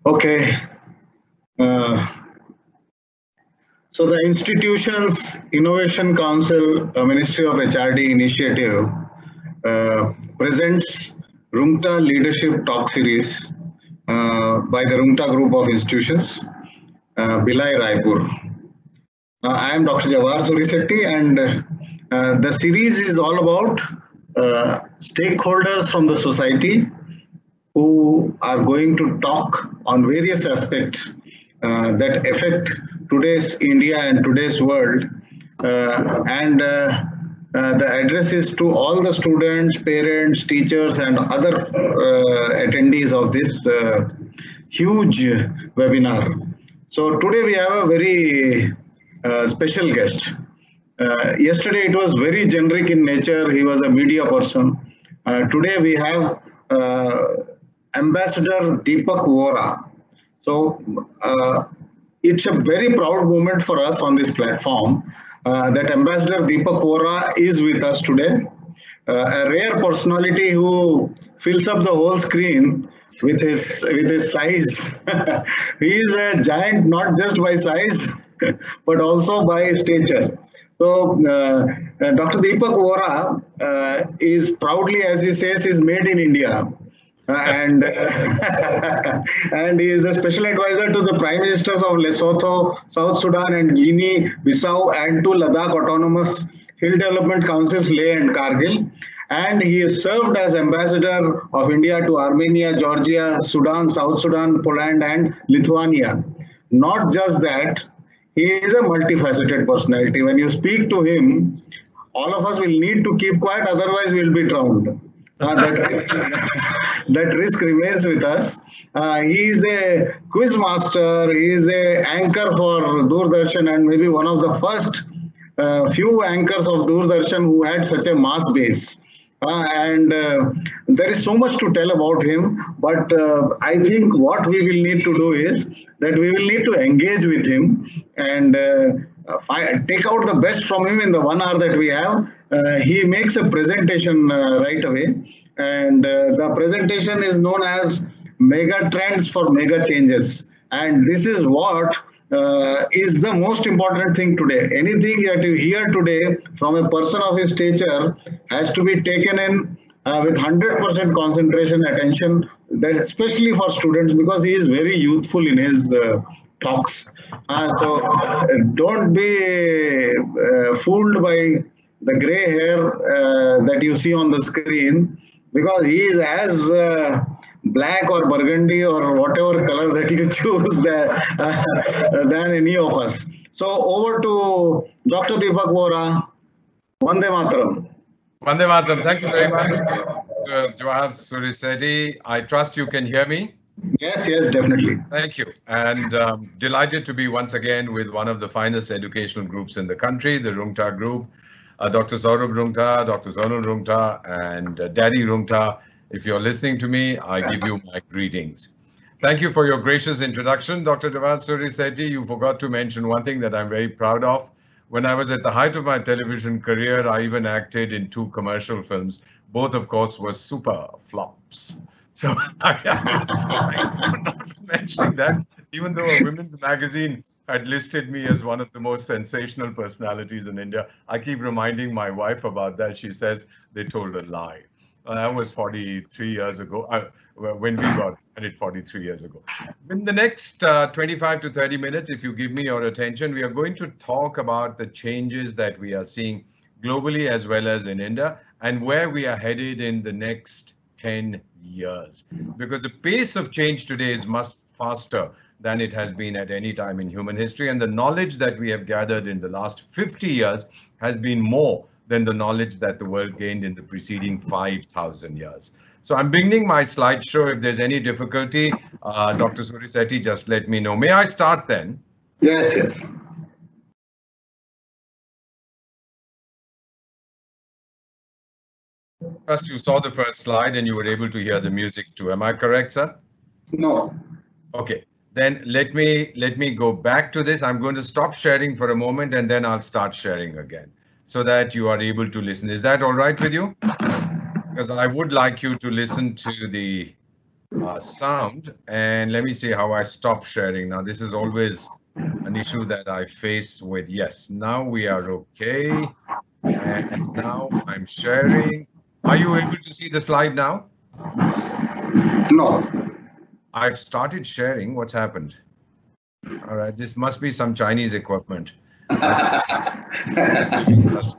Okay. Uh, so the institution's Innovation Council, Ministry of HRD initiative presents Rungta Leadership Talk Series by the Rungta Group of Institutions, Bhilai, Raipur. I am Dr. Jawahar Surisetti, and the series is all about stakeholders from the society who are going to talk on various aspects that affect today's India and today's world. And the address is to all the students, parents, teachers, and other attendees of this huge webinar. So today we have a very special guest. Yesterday it was very generic in nature. He was a media person. Today we have Ambassador Deepak Vora. So it's a very proud moment for us on this platform that Ambassador Deepak Vora is with us today. A rare personality who fills up the whole screen with his size. He is a giant not just by size but also by stature. So Dr. Deepak Vora is proudly, as he says, is made in India. And and he is the special advisor to the Prime Ministers of Lesotho, South Sudan, and Guinea-Bissau, and to Ladakh Autonomous Hill Development Councils, Leh and Kargil. And he has served as ambassador of India to Armenia, Georgia, Sudan, South Sudan, Poland, and Lithuania. Not just that, he is a multifaceted personality. When you speak to him, all of us will need to keep quiet, otherwise we'll be drowned. That risk remains with us. He is a quiz master. He is a anchor for Doordarshan, and maybe one of the first few anchors of Doordarshan who had such a mass base. And there is so much to tell about him, but I think what we will need to do is that we will need to engage with him and take out the best from him in the 1 hour that we have. He makes a presentation right away, and the presentation is known as Mega Trends for Mega Changes. And this is what is the most important thing today. Anything that you hear today from a person of his stature has to be taken in with 100% concentration, attention, especially for students, because he is very youthful in his talks. So don't be fooled by the gray hair that you see on the screen, because he is as black or burgundy or whatever color that you choose than any of us. So over to Dr. Deepak Vora. Vande Mataram. Vande Mataram. Thank you very much, Jawahar Surisetti. I trust you can hear me. Yes, definitely. Thank you. And delighted to be once again with one of the finest educational groups in the country, the Rungta Group. Dr. Saurabh Rungta, Dr. Sonal Rungta, and Daddy Rungta. If you're listening to me, I give you my greetings. Thank you for your gracious introduction, Dr. Jawahar Surisetti. You forgot to mention one thing that I'm very proud of. When I was at the height of my television career, I even acted in 2 commercial films. Both, of course, were super flops. So I'm not mentioning that, even though a women's magazine had listed me as one of the most sensational personalities in India. I keep reminding my wife about that. She says they told a lie. That was 43 years ago, when we got married 43 years ago. In the next 25 to 30 minutes, if you give me your attention, we are going to talk about the changes that we are seeing globally as well as in India, and where we are headed in the next 10 years. Because the pace of change today is much faster than it has been at any time in human history, and the knowledge that we have gathered in the last 50 years has been more than the knowledge that the world gained in the preceding 5,000 years. So I'm beginning my slideshow. If there's any difficulty, Dr. Surisetti, just let me know. May I start then? Yes. First, you saw the first slide and you were able to hear the music too. Am I correct, sir? No. Okay. Then let me go back to this. I'm going to stop sharing for a moment and then I'll start sharing again, so that you are able to listen. Is that all right with you? Because I would like you to listen to the sound, and let me see how I stop sharing. Now, this is always an issue that I face with. Yes, now we are okay. And now I'm sharing. Are you able to see the slide now? No. I've started sharing. What's happened? All right, this must be some Chinese equipment. That's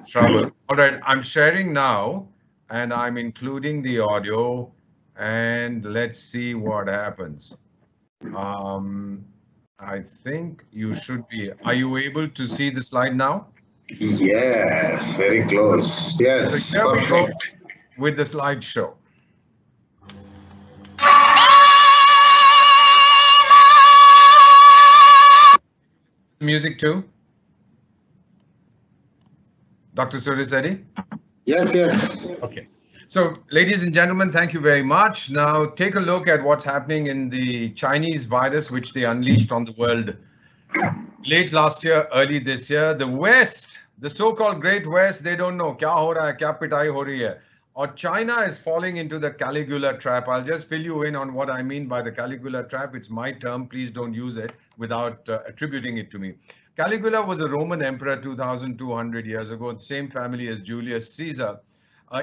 trouble. All right, I'm sharing now, and I'm including the audio, and let's see what happens. I think you should be. Are you able to see the slide now? Yes, very close. So Yes, here we go perfect. with the slideshow. Music too, Dr. Surisedi? Yes, yes. Okay. So, ladies and gentlemen, thank you very much. Now, take a look at what's happening in the Chinese virus, which they unleashed on the world late last year, early this year. The West, the so-called Great West, they don't know kya ho raha hai, kya pitai ho rahi hai. Or China is falling into the Caligula trap. I'll just fill you in on what I mean by the Caligula trap. It's my term. Please don't use it without attributing it to me. Caligula was a Roman emperor 2,200 years ago, the same family as Julius Caesar.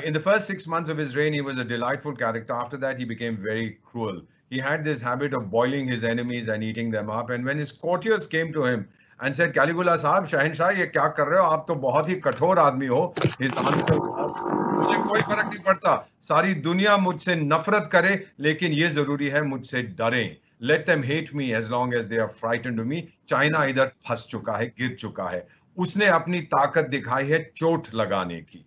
In the first 6 months of his reign, he was a delightful character. After that, he became very cruel. He had this habit of boiling his enemies and eating them up. And when his courtiers came to him and said, Caligula साहब शहंशाह ये क्या कर रहे हो आप तो बहुत ही कठोर आदमी हो, his answer was, मुझे कोई फर्क नहीं पड़ता, सारी दुनिया मुझसे नफरत करे लेकिन ये जरूरी है मुझसे डरें. Let them hate me as long as they are frightened of me. China इधर फंस चुका है, गिर चुका है. उसने अपनी ताकत दिखाई है चोट लगाने की.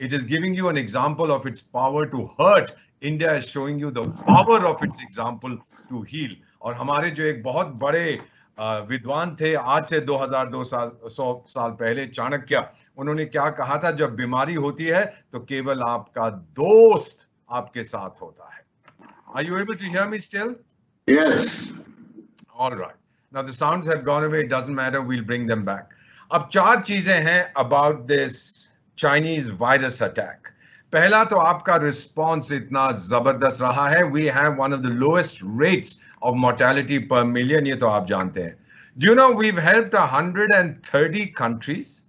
It is giving you an example of its power to hurt. India is showing you the power of its example to heal. और हमारे जो एक बहुत बड़े विद्वान थे आज से 2200 साल पहले, चाणक्य, उन्होंने क्या कहा था, जब बीमारी होती है तो केवल आपका दोस्त आपके साथ होता है. Are you able to hear me still? Yes. All right. Now the sounds have gone away. It doesn't matter. We'll bring them back. अब चार चीजें हैं about this Chinese virus attack. पहला तो आपका response इतना जबरदस्त रहा है. We have one of the lowest rates of mortality per million. ये तो आप जानते हैं. Do you know we've helped 130 countries,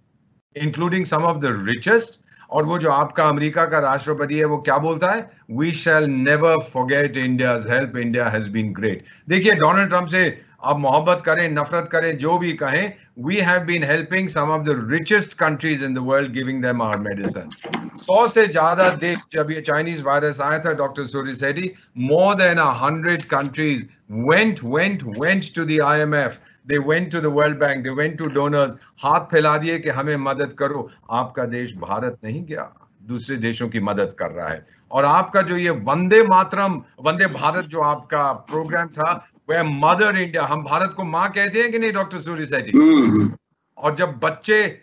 including some of the richest? और वो जो आपका अमेरिका का राष्ट्रपति है वो क्या बोलता है, we shall never forget India's help, India has been great. देखिए डोनाल्ड ट्रंप से आप मोहब्बत करें, नफरत करें, जो भी कहें, we have been helping some of the richest countries in the world, giving them our medicine. 100 से ज्यादा देश, जब ये चाइनीज वायरस आया था doctor Surisetti, more than 100 countries went to the IMF. They went to the World Bank, they went to donors, हाथ फैला दिए कि हमें मदद करो. आपका देश भारत नहीं गया, दूसरे देशों की मदद कर रहा है. और आपका जो ये वंदे मातरम, वंदे भारत जो आपका प्रोग्राम था, वह मदर इंडिया, हम भारत को माँ कहते हैं कि नहीं डॉक्टर सूरिसेडी? और जब बच्चे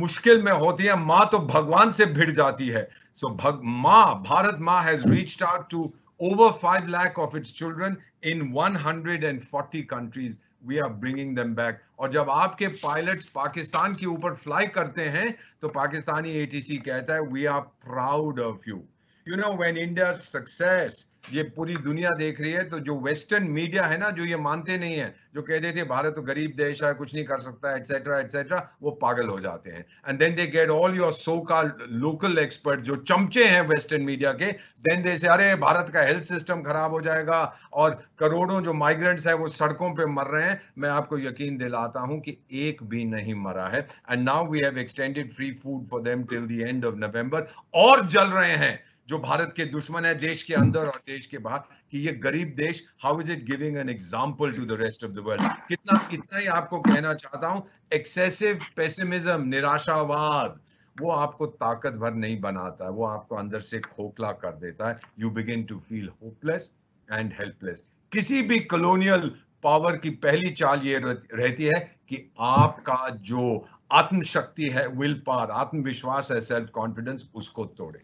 मुश्किल में होती है, माँ तो भगवान से भिड़ जाती है. सो माँ, भारत माँ has reached out to over 5 lakh of its children in 140 countries. We are bringing them back. और जब आपके पायलट्स पाकिस्तान के ऊपर फ्लाई करते हैं तो पाकिस्तानी ATC कहता है we are proud of you. You know, when India's success, ये पूरी दुनिया देख रही है, तो जो वेस्टर्न मीडिया है ना, जो ये मानते नहीं है, जो कहते थे भारत तो गरीब देश है, कुछ नहीं कर सकता, एटसेट्रा एटसेट्रा, वो पागल हो जाते हैं. And then they get all your so called local expert जो चमचे हैं वेस्टर्न मीडिया के, देन दे से अरे भारत का हेल्थ सिस्टम खराब हो जाएगा और करोड़ों जो माइग्रेंट्स है वो सड़कों पे मर रहे हैं. मैं आपको यकीन दिलाता हूं कि एक भी नहीं मरा है. And now we have extended free food for them till the end of November. और जल रहे हैं जो भारत के दुश्मन है देश के अंदर और देश के बाहर, कि ये गरीब देश, how is it giving an example to the rest of the world. इतना ही आपको कहना चाहता हूं, एक्सेसिव पेसिमिज्म, निराशावाद, वो आपको ताकत भर नहीं बनाता है, वो आपको अंदर से खोखला कर देता है. You begin to feel hopeless and helpless. किसी भी कॉलोनियल पावर की पहली चाल ये रहती है कि आपका जो आत्मशक्ति है, विल पावर, आत्मविश्वास है, सेल्फ कॉन्फिडेंस, उसको तोड़े.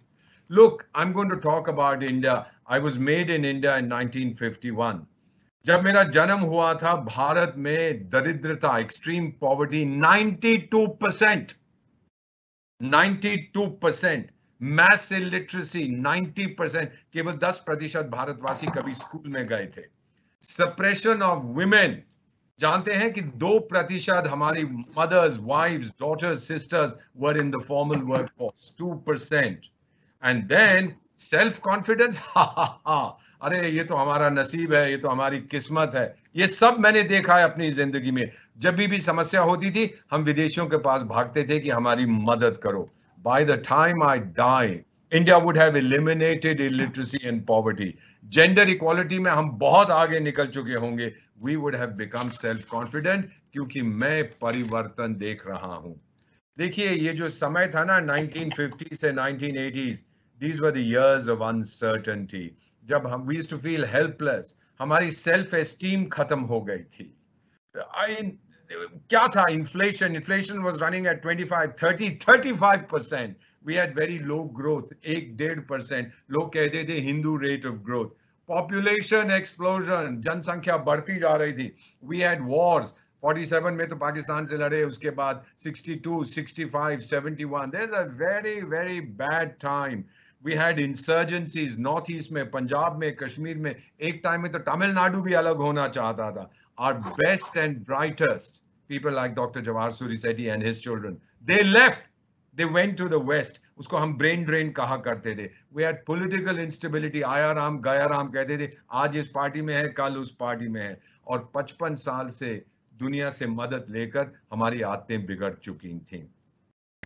Look, I'm going to talk about India. I was made in India in 1951. जब मेरा जन्म हुआ था, भारत में दरिद्रता, एक्सट्रीम पॉवर्टी 92%. 92%. मैस इलिटरेसी 90%, केवल 10% भारतवासी कभी स्कूल में गए थे। सप्रेशन ऑफ वुमेन, जानते हैं कि 2% हमारी mothers, wives, daughters, sisters were in the formal workforce, 2%। And then self confidence, अरे ये तो हमारा नसीब है, ये तो हमारी किस्मत है। ये सब मैंने देखा है अपनी जिंदगी में। जब भी समस्या होती थी हम विदेशियों के पास भागते थे कि हमारी मदद करो। By the time I die, India would have eliminated illiteracy and poverty. Gender equality में हम बहुत आगे निकल चुके होंगे। We would have become self-confident, क्योंकि मैं परिवर्तन देख रहा हूं। देखिए ये जो समय था ना 1950 से 1980s, these were the years of uncertainty. जब हम we used to feel helpless, हमारी self esteem खत्म हो गई थी। क्या था? inflation was running at 25, 30, 35%. We had very low growth, 1-1.5%. लोग कहते थे Hindu rate of growth. Population explosion, जनसंख्या बढ़ती जा रही थी। We had wars. 47 में तो पाकिस्तान से लड़े, उसके बाद 62, 65, 71. There's a very, very bad time. We had insurgencies, north east में, पंजाब में, कश्मीर में। एक टाइम में तो तमिलनाडु भी अलग होना चाहता था। Our best and brightest people like Dr. Jawahar Suryasethi and his children, they left. They went to the West. उसको हम brain drain कहा करते थे। We had political instability. आया राम गया राम कहते थे, आज इस पार्टी में है, कल उस पार्टी में है। और 55 साल से दुनिया से मदद लेकर हमारी आदतें बिगड़ चुकी थीं।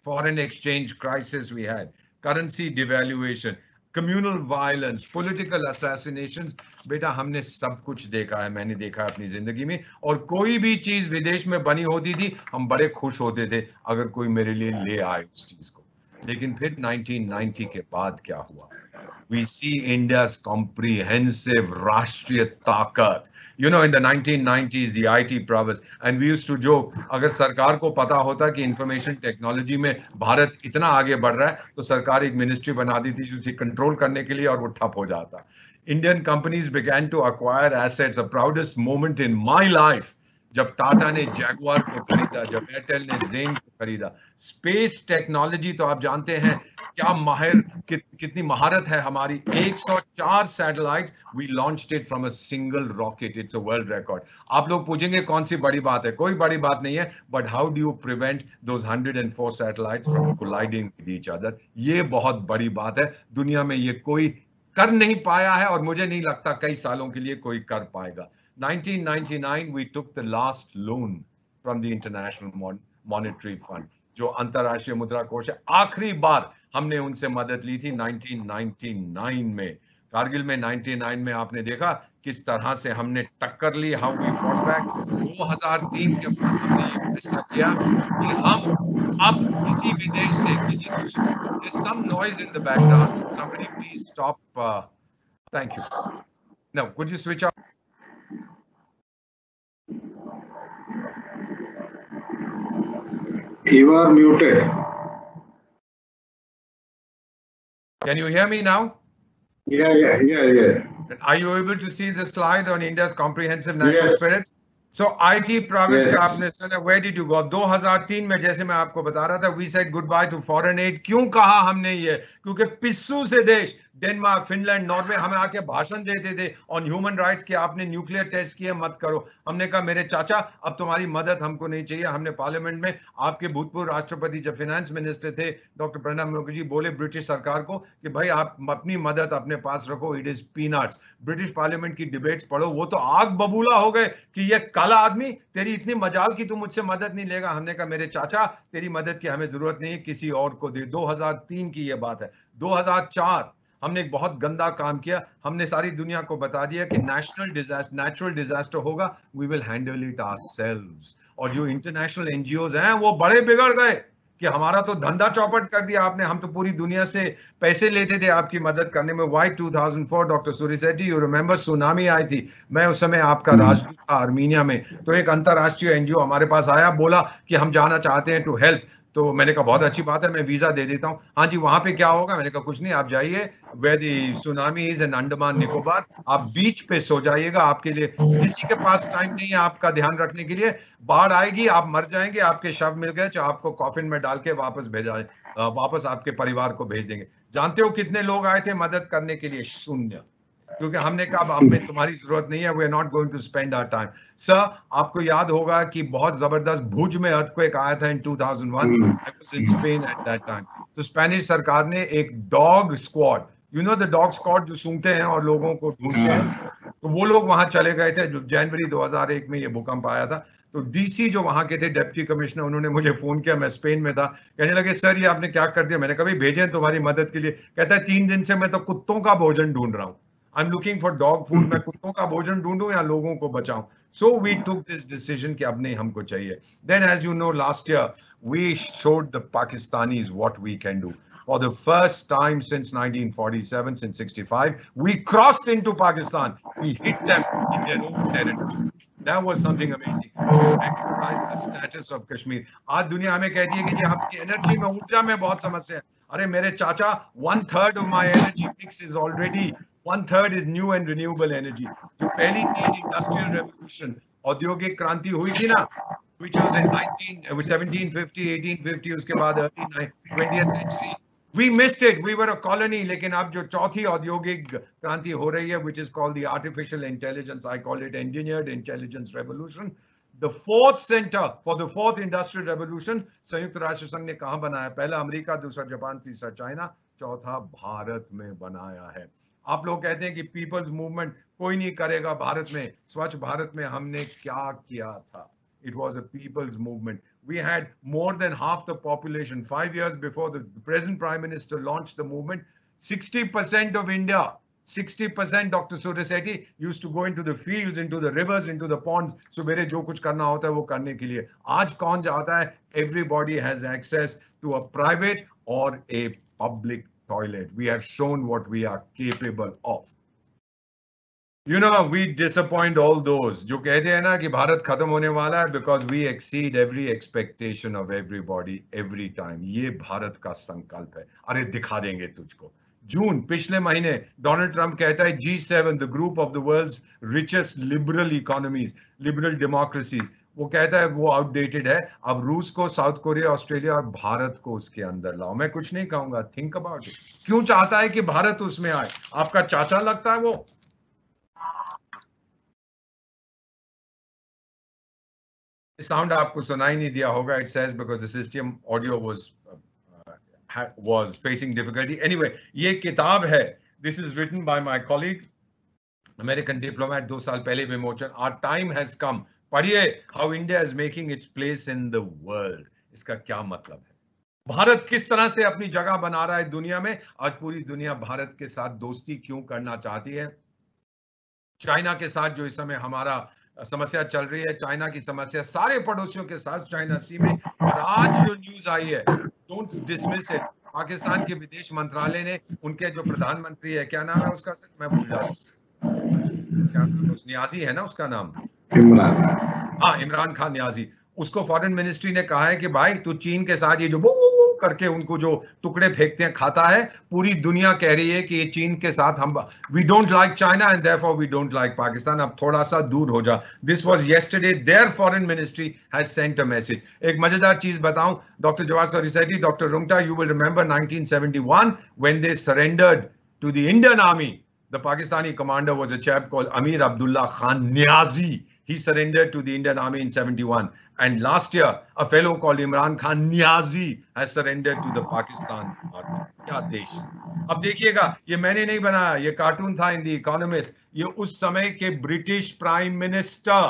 Foreign exchange crisis we had, currency devaluation, communal violence, political assassinations। बेटा हमने सब कुछ देखा है, मैंने देखा है अपनी जिंदगी में। और कोई भी चीज विदेश में बनी होती थी हम बड़े खुश होते थे अगर कोई मेरे लिए ले आए उस चीज को। लेकिन फिर 1990 के बाद क्या हुआ? We see India's comprehensive राष्ट्रीय ताकत। You know, in the 1990s, the IT prowess, and we used to joke, अगर सरकार को पता होता कि इंफॉर्मेशन टेक्नोलॉजी में भारत इतना आगे बढ़ रहा है तो सरकार एक मिनिस्ट्री बना दी थी उसे कंट्रोल करने के लिए, और वो ठप हो जाता। Indian companies began to acquire assets. A proudest moment in my life, जब टाटा ने जैगुआर को खरीदा, जब एयरटेल ने जेन को खरीदा। स्पेस टेक्नोलॉजी तो आप जानते हैं क्या माहिर कितनी महारत है हमारी। 104 satellites, we launched it from a single rocket. It's a world record. आप लोग पूछेंगे कौन सी बड़ी बात है? कोई बड़ी बात नहीं है, but how do you prevent those 104 satellites from colliding with each other? ये बहुत बड़ी बात है। दुनिया में ये कोई कर नहीं पाया है और मुझे नहीं लगता कई सालों के लिए कोई कर पाएगा। 1999 we took the last loan from the International Monetary Fund, जो अंतरराष्ट्रीय मुद्रा कोष है। आखिरी बार हमने उनसे मदद ली थी 1999 में। कारगिल में 99 में आपने देखा किस तरह से हमने टक्कर ली, हाउ वी फॉट बैक। 2003 के बाद हमने ये फैसला किया कि हम अब किसी विदेश से किसी दूसरे, there's some noise in the background, somebody please stop, thank you. Now could you switch off? You are muted. Can you hear me now? Yeah. Are you able to see the slide on India's comprehensive national spirit? So IT prowess का आपने सुना, where did you go? 2003 में जैसे मैं आपको बता रहा था, we said goodbye to foreign aid। क्यों कहा हमने ये? क्योंकि पिस्सू से देश डेनमार्क, फिनलैंड, नॉर्वे हमें आके भाषण देते थे ऑन ह्यूमन राइट्स कि आपने न्यूक्लियर टेस्ट किए मत करो। हमने कहा मेरे चाचा अब तुम्हारी मदद हमको नहीं चाहिए। हमने पार्लियामेंट में, आपके भूतपूर्व राष्ट्रपति जब फाइनेंस मिनिस्टर थे डॉक्टर प्रणब मुखर्जी बोले ब्रिटिश सरकार को कि भाई आप अपनी मदद अपने पास रखो, it is peanuts. British parliament की डिबेट्स पढ़ो, वो तो आग बबूला हो गए कि ये काला आदमी, तेरी इतनी मजाल की तू मुझसे मदद नहीं लेगा। हमने कहा मेरे चाचा तेरी मदद की हमें जरूरत नहीं है, किसी और को दे। 2003 की ये बात है। 2004 हमने एक बहुत गंदा काम किया। हमने सारी दुनिया को बता दिया कि नेचुरल डिजास्टर होगा, we will handle it ourselves. और जो इंटरनेशनल एनजीओज हैं वो बड़े बिगड़ गए कि हमारा तो धंधा चौपट कर दिया आपने, हम तो पूरी दुनिया से पैसे लेते थे आपकी मदद करने में। Why 2004 doctor Surisetti, you remember tsunami आई थी, मैं उस समय आपका राजदूत था आर्मीनिया में। तो एक अंतरराष्ट्रीय एनजीओ हमारे पास आया, बोला कि हम जाना चाहते हैं टू हेल्प। तो मैंने कहा बहुत अच्छी बात है, मैं वीजा दे देता हूँ। हाँ जी, वहां पे क्या होगा? मैंने कहा कुछ नहीं, आप जाइए where the tsunami is in Andaman Nicobar, आप बीच पे सो जाइएगा, आपके लिए किसी के पास टाइम नहीं है आपका ध्यान रखने के लिए। बाढ़ आएगी, आप मर जाएंगे, आपके शव मिल गए, चाहे आपको कॉफिन में डाल के वापस वापस आपके परिवार को भेज देंगे। जानते हो कितने लोग आए थे मदद करने के लिए? शून्य। क्योंकि हमने कहा हमें तुम्हारी जरूरत नहीं है, we are not going to spend our time. Sir, आपको याद होगा कि बहुत जबरदस्त भुज में अर्थक्वेक आया था इन 2001, I was in Spain at that time. तो स्पेनिश सरकार ने एक dog squad, you know the dog squad जो सूंघते हैं और लोगों को ढूंढते हैं, तो वो लोग वहां चले गए थे। जो जनवरी 2001 में ये भूकंप आया था, तो डीसी जो वहां के थे, डिप्टी कमिश्नर, उन्होंने मुझे फोन किया, मैं स्पेन में था। कहने लगे सर ये आपने क्या कर दिया? मैंने कहा भेजे तुम्हारी मदद के लिए। कहता है 3 दिन से मैं तो कुत्तों का भोजन ढूंढ रहा हूँ, I am looking for dog food. मैं कुत्तों का भोजन ढूंढूं या लोगों को बचाऊं? So we took this decision कि अब नहीं हमको चाहिए। Then as you know last year we showed the Pakistanis what we can do. For the first time since 1947, since 65, we crossed into Pakistan. We hit them in their own territory. That was something amazing. Recognize the status of Kashmir. आज दुनिया हमें कहती है कि जी आपकी energy में, ऊर्जा में बहुत समस्या है। अरे मेरे चाचा, 1/3 of my energy mix is already 1/3 is new and renewable energy. जो पहली थी इंडस्ट्रियल रेवोल्यूशन, औद्योगिक क्रांति हुई थी ना, which was in 1750, 1850, उसके बाद early 20th century. We missed it. We were a colony. लेकिन अब जो चौथी औद्योगिक क्रांति हो रही है, which is called the artificial intelligence, I call it engineered intelligence revolution. The fourth center for the fourth industrial revolution, संयुक्त राष्ट्र संघ ने कहाँ बनाया? पहला अमेरिका, दूसरा जापान, तीसरा चाइना, चौथा भारत में बनाया है। आप लोग कहते हैं कि पीपल्स मूवमेंट कोई नहीं करेगा भारत में। स्वच्छ भारत में हमने क्या किया था? It was a people's movement. We had more than half the population. 5 years before the present Prime Minister launched the movement, 60% of India, 60%, Dr. Suryasethi, used to go into the fields, into the rivers, into the ponds. सुबेरे जो कुछ करना होता है वो करने के लिए। आज कौन जाता है? Everybody has access to a private or a public toilet. We have shown what we are capable of. You know, we disappoint all those जो कहते हैं ना कि भारत खत्म होने वाला है, because we exceed every expectation of everybody every time. ये भारत का संकल्प है। अरे दिखा देंगे तुझको। जून पिछले महीने डोनाल्ड ट्रंप कहता है G7, the group of the world's richest liberal economies, liberal democracies, वो कहता है वो आउटडेटेड है। अब रूस को, साउथ कोरिया, ऑस्ट्रेलिया और भारत को उसके अंदर लाओ। मैं कुछ नहीं कहूंगा, थिंक अबाउट इट। क्यों चाहता है कि भारत उसमें आए? आपका चाचा लगता है वो? साउंड आपको सुनाई नहीं दिया होगा। It says because the system audio was facing difficulty. Anyway, ये किताब है, this is written by my colleague, American diplomat, 2 साल पहले विमोचन। Our time has come. पढ़िए, how India is making its place in the world. इसका क्या मतलब है? भारत किस तरह से अपनी जगह बना रहा है दुनिया में। आज पूरी दुनिया भारत के साथ दोस्ती क्यों करना चाहती है? चाइना के साथ जो इस समय हमारा समस्या चल रही है, चाइना की समस्या सारे पड़ोसियों के साथ, चाइना सी में। और आज जो न्यूज आई है, डोंट डिसमिस इट, पाकिस्तान के विदेश मंत्रालय ने, उनके जो प्रधानमंत्री है, क्या नाम है उसका सर, मैं भूल जाता हूँ, क्या नियाजी है ना उसका नाम, इमरान। हाँ, इमरान खान नियाजी। उसको फॉरेन मिनिस्ट्री ने कहा है कि भाई तू चीन के साथ ये जो वो करके उनको जो टुकड़े फेंकते हैं खाता है, पूरी दुनिया कह रही है कि ये चीन के साथ हम, we don't like China and therefore we don't like Pakistan, अब थोड़ा सा दूर हो जा। This was yesterday, their foreign ministry has sent a message. एक मजेदार चीज बताऊं, doctor Jawahar Surisetti, doctor Rungta, you will remember 1971 when they surrendered to the Indian army, the Pakistani commander was a chap called Amir Abdullah Khan Niazi. He surrendered to the Indian Army in 71. And last year, a fellow called Imran Khan Niazi has surrendered to the Pakistan Army. क्या देश! अब देखिएगा, ये मैंने नहीं बनाया, ये cartoon था इन द इकोनॉमिस्ट। ये उस समय के British prime minister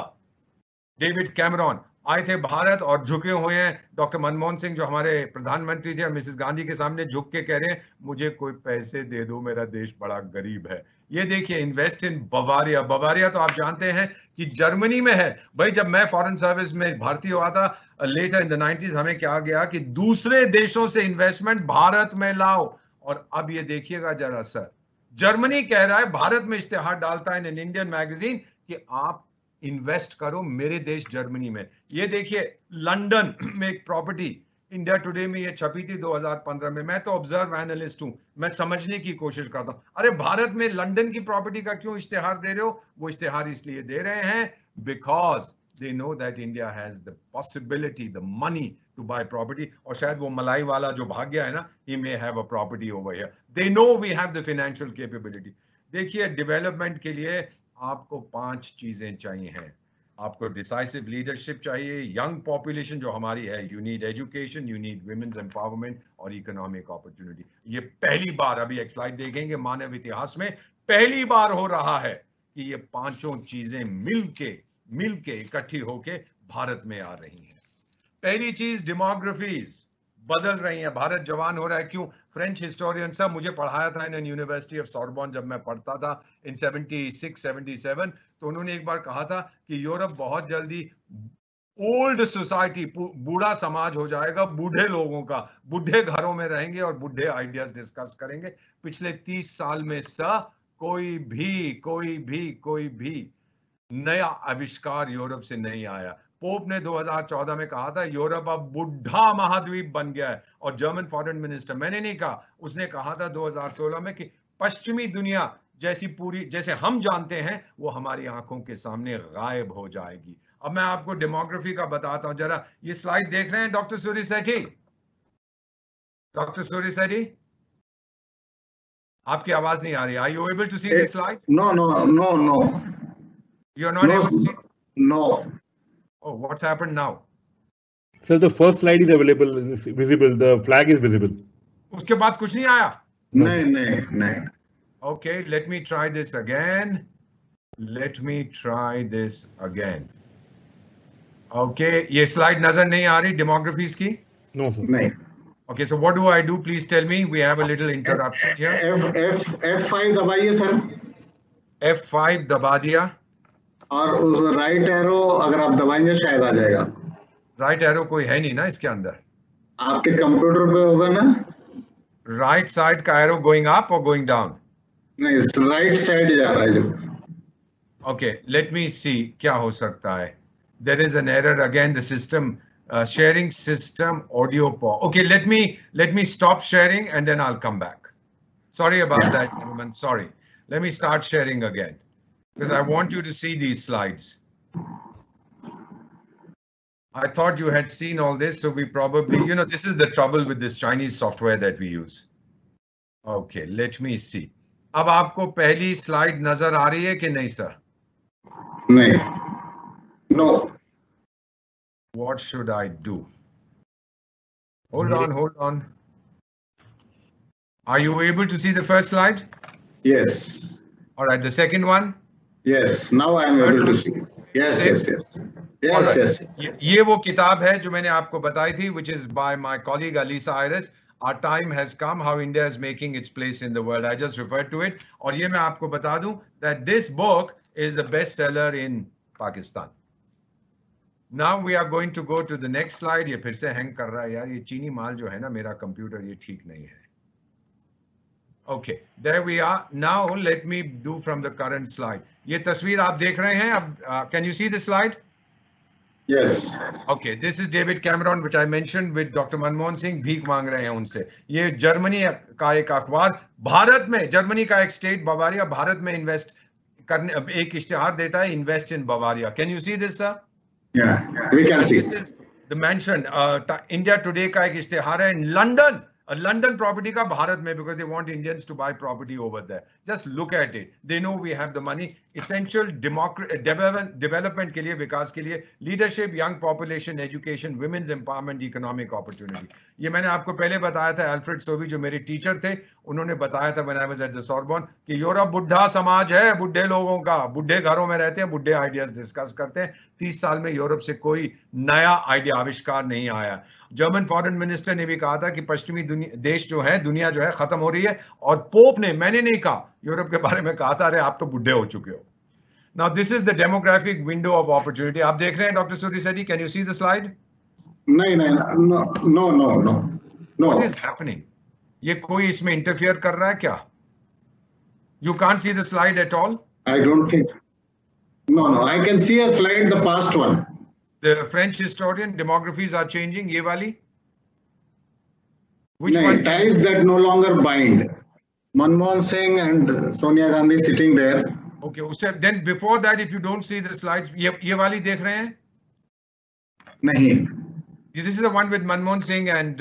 David Cameron आए थे भारत और झुके हुए हैं। डॉक्टर मनमोहन सिंह जो हमारे प्रधानमंत्री थे, मिसेस गांधी के सामने झुक के कह रहे हैं मुझे कोई पैसे दे दो, मेरा देश बड़ा गरीब है। ये देखिए, इन्वेस्ट इन बवारिया। बवारिया तो आप जानते हैं कि जर्मनी में है। भाई जब मैं फॉरेन सर्विस में भर्ती हुआ था लेटर इन द 90s, हमें क्या गया कि दूसरे देशों से इन्वेस्टमेंट भारत में लाओ। और अब ये देखिएगा जरा सर, जर्मनी कह रहा है, भारत में इश्तेहार डालता है इन इंडियन मैगजीन कि आप इन्वेस्ट करो मेरे देश जर्मनी में। ये देखिए, लंदन में एक प्रॉपर्टी इंडिया टुडे में ये छपी थी 2015 में। मैं तो ऑब्जर्व एनालिस्ट हूं, मैं समझने की कोशिश करता हूं। अरे भारत में लंदन की प्रॉपर्टी का क्यों इश्तेहार दे रहे हो? वो इश्तेहार इसलिए दे रहे हैं because they know that India has the possibility, the money to buy property. और शायद वो मलाई वाला जो भाग गया है ना, he may have a property over here. They know we have the financial capability. देखिए, डेवलपमेंट के लिए आपको 5 चीजें चाहिए हैं। आपको डिसाइसिव लीडरशिप चाहिए, यंग पॉपुलेशन जो हमारी है, you need education, you need women's empowerment और इकोनॉमिक अपॉर्चुनिटी। ये पहली बार, अभी एक स्लाइड देखेंगे, मानव इतिहास में पहली बार हो रहा है कि ये पांचों चीजें मिलके इकट्ठी होके भारत में आ रही हैं। पहली चीज, डेमोग्राफीज बदल रही हैं, भारत जवान हो रहा है। क्यों? फ्रेंच हिस्टोरियन सब मुझे पढ़ाया था इन यूनिवर्सिटी ऑफ सॉर्बोन जब मैं पढ़ता था इन 76-77, तो उन्होंने एक बार कहा था कि यूरोप बहुत जल्दी ओल्ड सोसाइटी, बूढ़ा समाज हो जाएगा, बूढ़े लोगों का, बूढ़े घरों में रहेंगे और बूढ़े आइडियाज डिस्कस करेंगे। पिछले 30 साल में कोई भी नया आविष्कार यूरोप से नहीं आया। पोप ने 2014 में कहा था यूरोप अब बुढ़ा महाद्वीप बन गया है, और जर्मन फॉरेन मिनिस्टर, मैंने नहीं कहा, उसने कहा था 2016 में कि पश्चिमी दुनिया जैसे हम जानते हैं वो हमारी आंखों के सामने गायब हो जाएगी। अब मैं आपको डेमोग्राफी का बताता हूं, जरा ये स्लाइड देख रहे हैं डॉक्टर सूरी सेठी? डॉक्टर सूरी सेठी, आपकी आवाज नहीं आ रही। Are you able to see this slide? No. You are not able to see? No. Oh, what's happened now? Sir, the first slide is available, is visible. The flag is visible. उसके बाद कुछ नहीं आया? नहीं. Okay, let me try this again. Okay, ये slide नजर नहीं आ रही डेमोग्राफीज की? No, sir. नहीं. Okay, so what do I do? Please tell me. We have a little interruption here. F5 दबाइए सर. F5 दबा दिया। और उस राइट एरो अगर आप दबाएंगे शायद आ जाएगा। राइट एरो कोई है नहीं ना इसके अंदर? आपके कंप्यूटर पे होगा ना? राइट साइड का एरो गोइंग अप और गोइंग डाउन? नहीं, राइट साइड जा रहा है जो। ओके, लेट मी सी क्या हो सकता है। There is an error again, the system sharing system audio pause. Okay, let me stop sharing and then I'll come back. Sorry about that, gentlemen. Sorry. Let me start sharing again because I want you to see these slides. I thought you had seen all this, so we probably, this is the trouble with this Chinese software that we use. Okay, let me see. अब आपको पहली slide नजर आ रही है कि नहीं sir? नहीं. No. What should I do? Hold on. Are you able to see the first slide? Yes. All right, the second one? Yes, now I am able to see. Yes. ये वो किताब है जो मैंने आपको बताई थी, which is by my colleague Alisa Iris. Our time has come, how India is making its place in the world. I just referred to it. और ये मैं आपको बता दूं that this book is a bestseller in Pakistan. Now we are going to go to the next slide. ये फिर से hang कर रहा है यार, ये चीनी माल जो है ना, मेरा कंप्यूटर ये ठीक नहीं है. Okay, there we are. Now let me do from the current slide. ये तस्वीर आप देख रहे हैं अब? Can you see the slide? Yes. Okay, this is David Cameron, which I mentioned with Dr. Manmohan Singh. भीख मांग रहे हैं उनसे. ये जर्मनी का एक अखबार, भारत में, जर्मनी का एक स्टेट बवारिया भारत में इन्वेस्ट करने एक इश्तिहार देता है, invest in Bavaria. Can you see this, sir? Yeah, we can see. This is the mention. India Today का एक इश्तिहार है in London. London property का भारत में, because they want Indians to buy property over there. Just look at it. They know we have the money. Essential development के लिए, विकास के लिए, leadership, young population, education, women's empowerment, economic opportunity. ये मैंने आपको पहले बताया था. अल्फ्रेड सोवी जो मेरे टीचर थे, उन्होंने बताया था when I was at the Sorbonne कि यूरोप बुढ़ा समाज है, बुढ़े लोगों का, बुढ़े घरों में रहते हैं, बुढ़े आइडियाज डिस्कस करते हैं. 30 साल में यूरोप से कोई नया आइडिया आविष्कार नहीं आया. जर्मन फॉरेन मिनिस्टर ने भी कहा था कि पश्चिमी देश जो है, दुनिया जो है खत्म हो रही है, और पोप ने, मैंने नहीं कहा, यूरोप के बारे में कहा था, अरे आप तो बुढ़े हो चुके हो. Now this is the demographic window of opportunity. आप देख रहे हैं doctor Suri Sethi? Can you see the slide? No. What is happening? ये कोई इसमें इंटरफियर कर रहा है क्या? You can't see the slide at all? I don't think. No. I can see a slide, the past one. The French historian, demographies are changing. ये वाली? Which No, one? ties that no longer bind. Manmohan Singh and Sonia Gandhi sitting there. Okay, then before that, if you don't see the slides, ये वाली देख रहे हैं? Nahi. This is the one with Manmohan Singh and.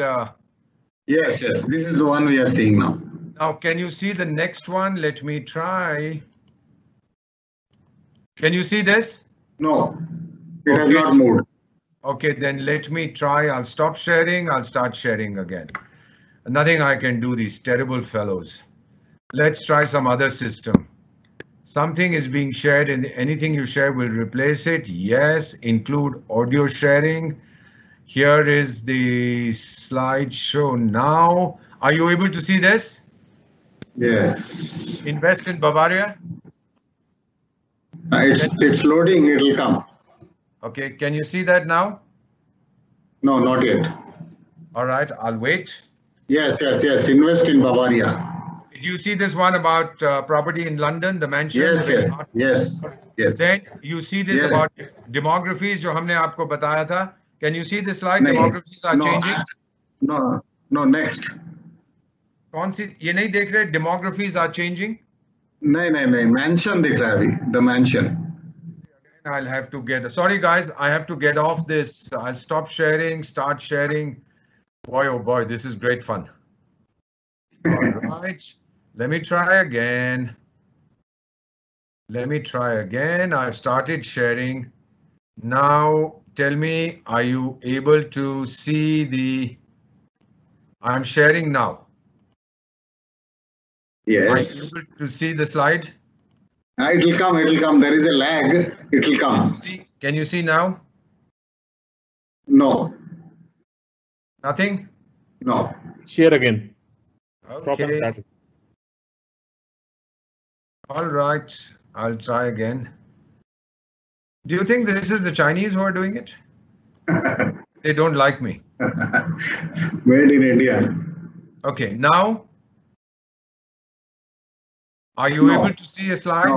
Yes, yes. This is the one we are seeing now. Now, can you see the next one? Let me try. Can you see this? No, it has not moved. Okay, then let me try. I'll stop sharing. I'll start sharing again. Nothing I can do, these terrible fellows. Let's try some other system. Something is being shared and anything you share will replace it. Yes, include audio sharing. Here is the slideshow now. Are you able to see this? Yes. Invest in Bavaria. It's loading, it will come. Okay, can you see that now? No, not yet. All right, I'll wait. Yes, yes, yes. Invest in Bavaria. Did you see this one about property in London, the mansion? Yes, yes, yes, yes. Then you see this about demographies, जो हमने आपको बताया था. Can you see this slide? Demographies are changing. No, next. कौन सी? ये नहीं देख रहे? Demographies are changing. नहीं. Mansion दिख रहा है अभी. The mansion. I'll have to get. Sorry guys, I have to get off this. I'll stop sharing. Start sharing. Boy, oh boy, this is great fun. All right. Let me try again. I've started sharing. Now tell me, are you able to see the... I'm sharing now. Yes. Are you able to see the slide? It will come. There is a lag. It will come. Can you see now? No. Nothing? No. Share again. Okay. All right, I'll try again. Do you think this is the Chinese who are doing it? They don't like me. Made in India. Okay, now, are you able to see a slide?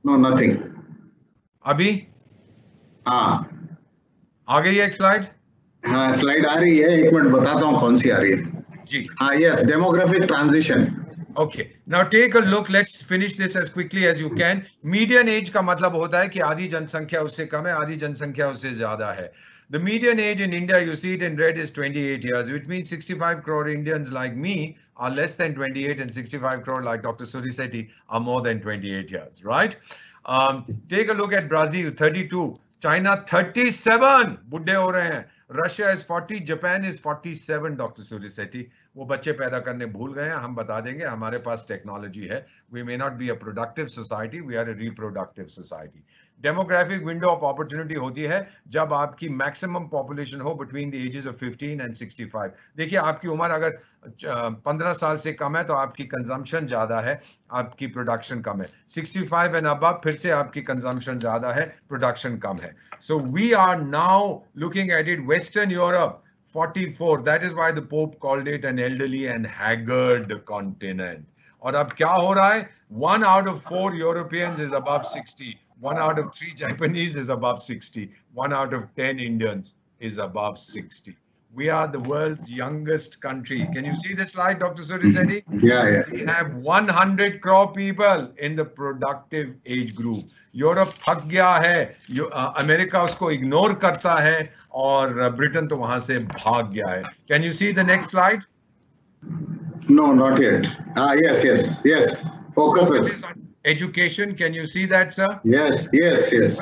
No, nothing. Abhi? हाँ. आ गई एक slide? हाँ, slide आ रही है. एक minute बताता हूँ कौन सी आ रही है. जी. हाँ, yes, demographic transition. Okay, now take a look. Let's finish this as quickly as you can. Median age का मतलब होता है कि आधी जनसंख्या उससे कम है, आधी जनसंख्या उससे ज्यादा है. The median age in India, you see it in red, is 28 years, which means 65 crore Indians like me are less than 28 and 65 crore like Dr. Suri Sethi are more than 28 years, right? Take a look at Brazil, 32, China, 37, बुड्ढे हो रहे हैं. Russia is 40, Japan is 47, Dr. Suri Sethi. वो बच्चे पैदा करने भूल गए हैं, हम बता देंगे, हमारे पास टेक्नोलॉजी है. We may not be a productive society, we are a reproductive society. Demographic window of opportunity होती है जब आपकी maximum population हो between the ages of 15 and 65. देखिए आपकी उम्र अगर 15 साल से कम है तो आपकी consumption ज़्यादा है, आपकी production कम है. 65 and above फिर से आपकी consumption ज़्यादा है, production कम है. So we are now looking at it. Western Europe 44. That is why the Pope called it an elderly and haggard continent. और अब क्या हो रहा है? 1 out of 4 Europeans is above 60. 1 out of 3 Japanese is above 60. 1 out of 10 Indians is above 60. We are the world's youngest country. Can you see this slide, Dr. Suri Sethi? Yeah. We have 100 crore people in the productive age group. Europe थक गया है, America उसको ignore करता है और Britain तो वहां से भाग गया है. Can you see the next slide? No, not yet. Yes. Focus. Education. Can you see that, sir? Yes.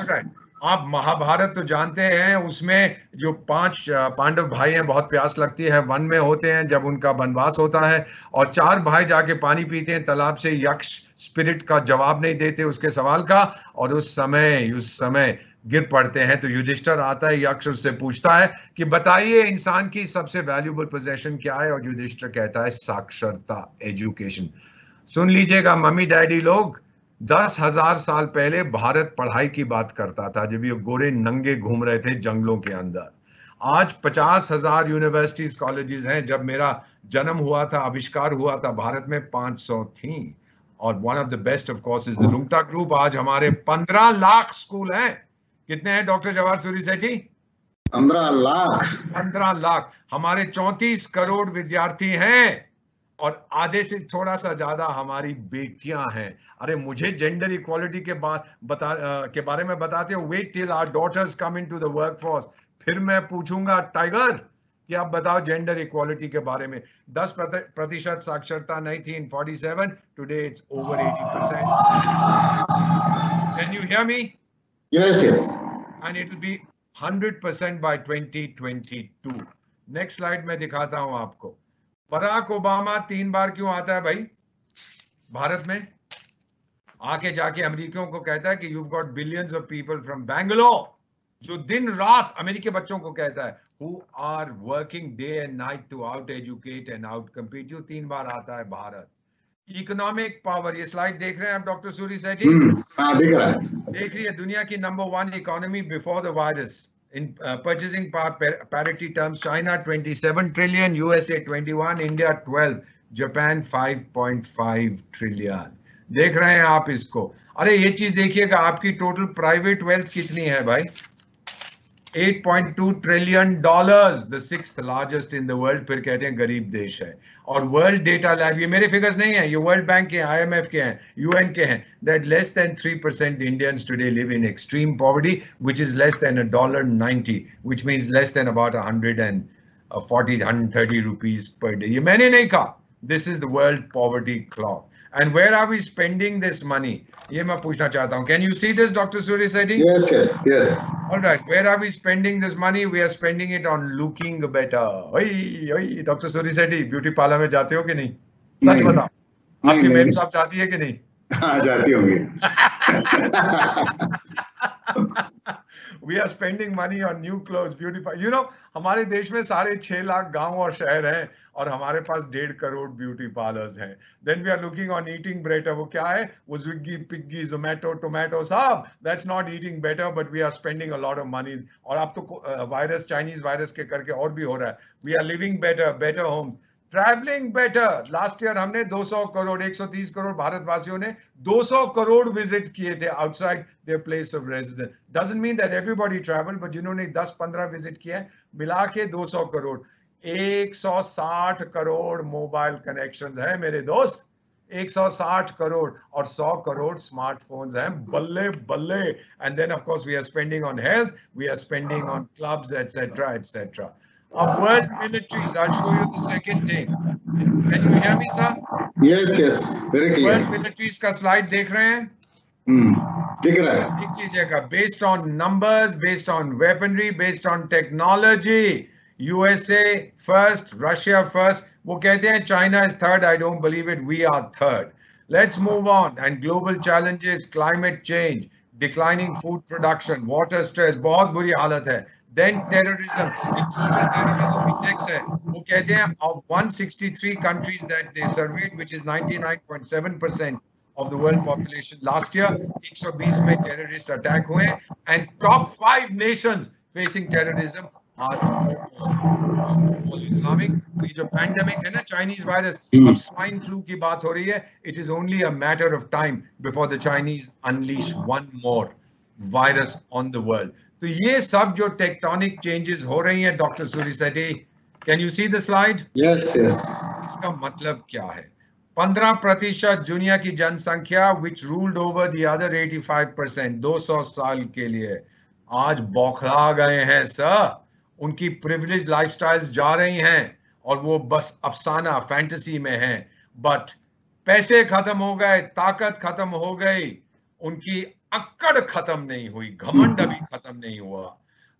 Right. आप महाभारत तो जानते हैं, उसमें जो 5 पांडव भाई हैं, बहुत प्यास लगती है, वन में होते हैं जब उनका वनवास होता है और 4 भाई जाके पानी पीते हैं तालाब से. यक्ष स्पिरिट का जवाब नहीं देते उसके सवाल का और उस समय गिर पड़ते हैं. तो युधिष्ठिर आता है, यक्ष उससे पूछता है कि बताइए इंसान की सबसे वैल्यूएबल पोजेशन क्या है, और युधिष्ठिर कहता है साक्षरता, एजुकेशन. सुन लीजिएगा मम्मी डैडी लोग, 10,000 साल पहले भारत पढ़ाई की बात करता था जब ये गोरे नंगे घूम रहे थे जंगलों के अंदर. आज 50,000 यूनिवर्सिटीज कॉलेजेस हैं. जब मेरा जन्म हुआ था, आविष्कार हुआ था, भारत में 500 थी. और one of the best of course is the Rungta group. आज हमारे 15 लाख स्कूल हैं. कितने हैं डॉक्टर जवाहर सूरी सेठी? 15 लाख 15 लाख। हमारे 34 करोड़ विद्यार्थी हैं और आधे से थोड़ा सा ज्यादा हमारी बेटियां हैं। अरे मुझे जेंडर इक्वालिटी के बारे में बताते हो, wait till our daughters come into the workforce, फिर मैं पूछूंगा टाइगर कि आप बताओ जेंडर इक्वालिटी के बारे में। 10% साक्षरता नहीं थी इन 47, today it's over 80%. Can you hear me? Yes, yes. And it will be 100% by 2022. Next slide में दिखाता हूं आपको। बराक ओबामा 3 बार क्यों आता है भाई भारत में? आके जाके अमेरिकियों को कहता है कि you've got billions of people from Bangalore, जो दिन रात अमेरिकी बच्चों को कहता है who are working day and night to out educate and out compete, जो 3 बार आता है भारत। इकोनॉमिक पावर, ये स्लाइड देख रहे हैं आप डॉक्टर सूरी सेठी? हाँ दिख रहा है। देख रही है, दुनिया की number 1 economy before the virus in purchasing power parity terms, China 27 trillion, USA 21, India 12, Japan 5.5 trillion. देख रहे हैं आप इसको? अरे ये चीज देखिएगा, आपकी टोटल प्राइवेट वेल्थ कितनी है भाई? 8.2 trillion dollars, the 6th largest in the world. फिर कहते हैं गरीब देश है। और वर्ल्ड डेटा लैब, ये मेरे फिगर्स नहीं है, ये वर्ल्ड बैंक के, IMF के हैं, UN के हैं, that less than 3% Indians today live in extreme poverty, which is less than $1.90, which means less than about 130 rupees per day. ये मैंने नहीं कहा, this is the world poverty clock. And where are we spending this money? ये मैं पूछना चाहता हूँ. Can you see this, Dr. Suri Sethi? Yes, yes, yes. All right. Where are we spending this money? We are spending it on looking better. ओए, Dr. Suri Sethi, beauty parlour में जाते हो कि नहीं? सच बताओ, आपकी मेम साहब जाती है कि नहीं? हाँ जाती होंगी। We are spending money on new clothes, beauty. You know, हमारे देश में 6.5 लाख गांव और शहर हैं और हमारे पास 1.5 करोड़ ब्यूटी पार्लर्स हैं। Then we are looking on eating better. वो क्या है? वो Swiggy, Piggy, Zomato, Tomato, साहब, that's not eating better, but we are spending a lot of money. और अब तो वायरस, चाइनीज वायरस के करके और भी हो रहा है। We are living better, better homes. Travelling better, last year हमने 200 करोड़ 130 करोड़ भारतवासियों ने 200 करोड़ विजिट किए थे outside their place of residence. Doesn't mean that everybody travel, but जिन्होंने 10-15 विजिट किए हैं, मिला के 200 करोड़। 160 करोड़ मोबाइल कनेक्शंस हैं मेरे दोस्त, 160 करोड़, और 100 करोड़ स्मार्टफोन्स हैं, बल्ले बल्ले। And then of course we are spending on health, we are spending on clubs et cetera et cetera. World militaries, I'll show you the second thing. Can you hear me, sir? Yes, yes, very clear. World militaries का slide देख रहे हैं? दिख रहा है। देख लीजिएगा, based on numbers, based on weaponry, based on technology, USA first, Russia first. वो कहते हैं China is third. I don't believe it. We are third. Let's move on. And global challenges, climate change, declining food production, water stress, बहुत बुरी हालत है। Then terrorism, the global terrorism index है, वो कहते हैं of 163 countries that they surveyed, which is 99.7% of the world population last year, 120 में terrorist attack हुए, and top 5 nations facing terrorism are all Islamic. ये जो pandemic है ना, Chinese virus, अब swine flu की बात हो रही है, it is only a matter of time before the Chinese unleash one more virus on the world. तो ये सब जो टेक्टोनिक चेंजेस हो रही हैं, doctor Suri Sethi, can you see the slide? Yes yes. इसका मतलब क्या है? 15% दुनिया की जनसंख्या विच रूल्ड ओवर द अदर 85% 200 साल के लिए आज बौखला गए हैं सर। उनकी प्रिविलेज लाइफस्टाइल्स जा रही हैं और वो बस अफसाना फैंटेसी में हैं। बट पैसे खत्म हो गए, ताकत खत्म हो गई, उनकी अक्कड़ खत्म नहीं हुई, घमंड अभी खत्म नहीं हुआ।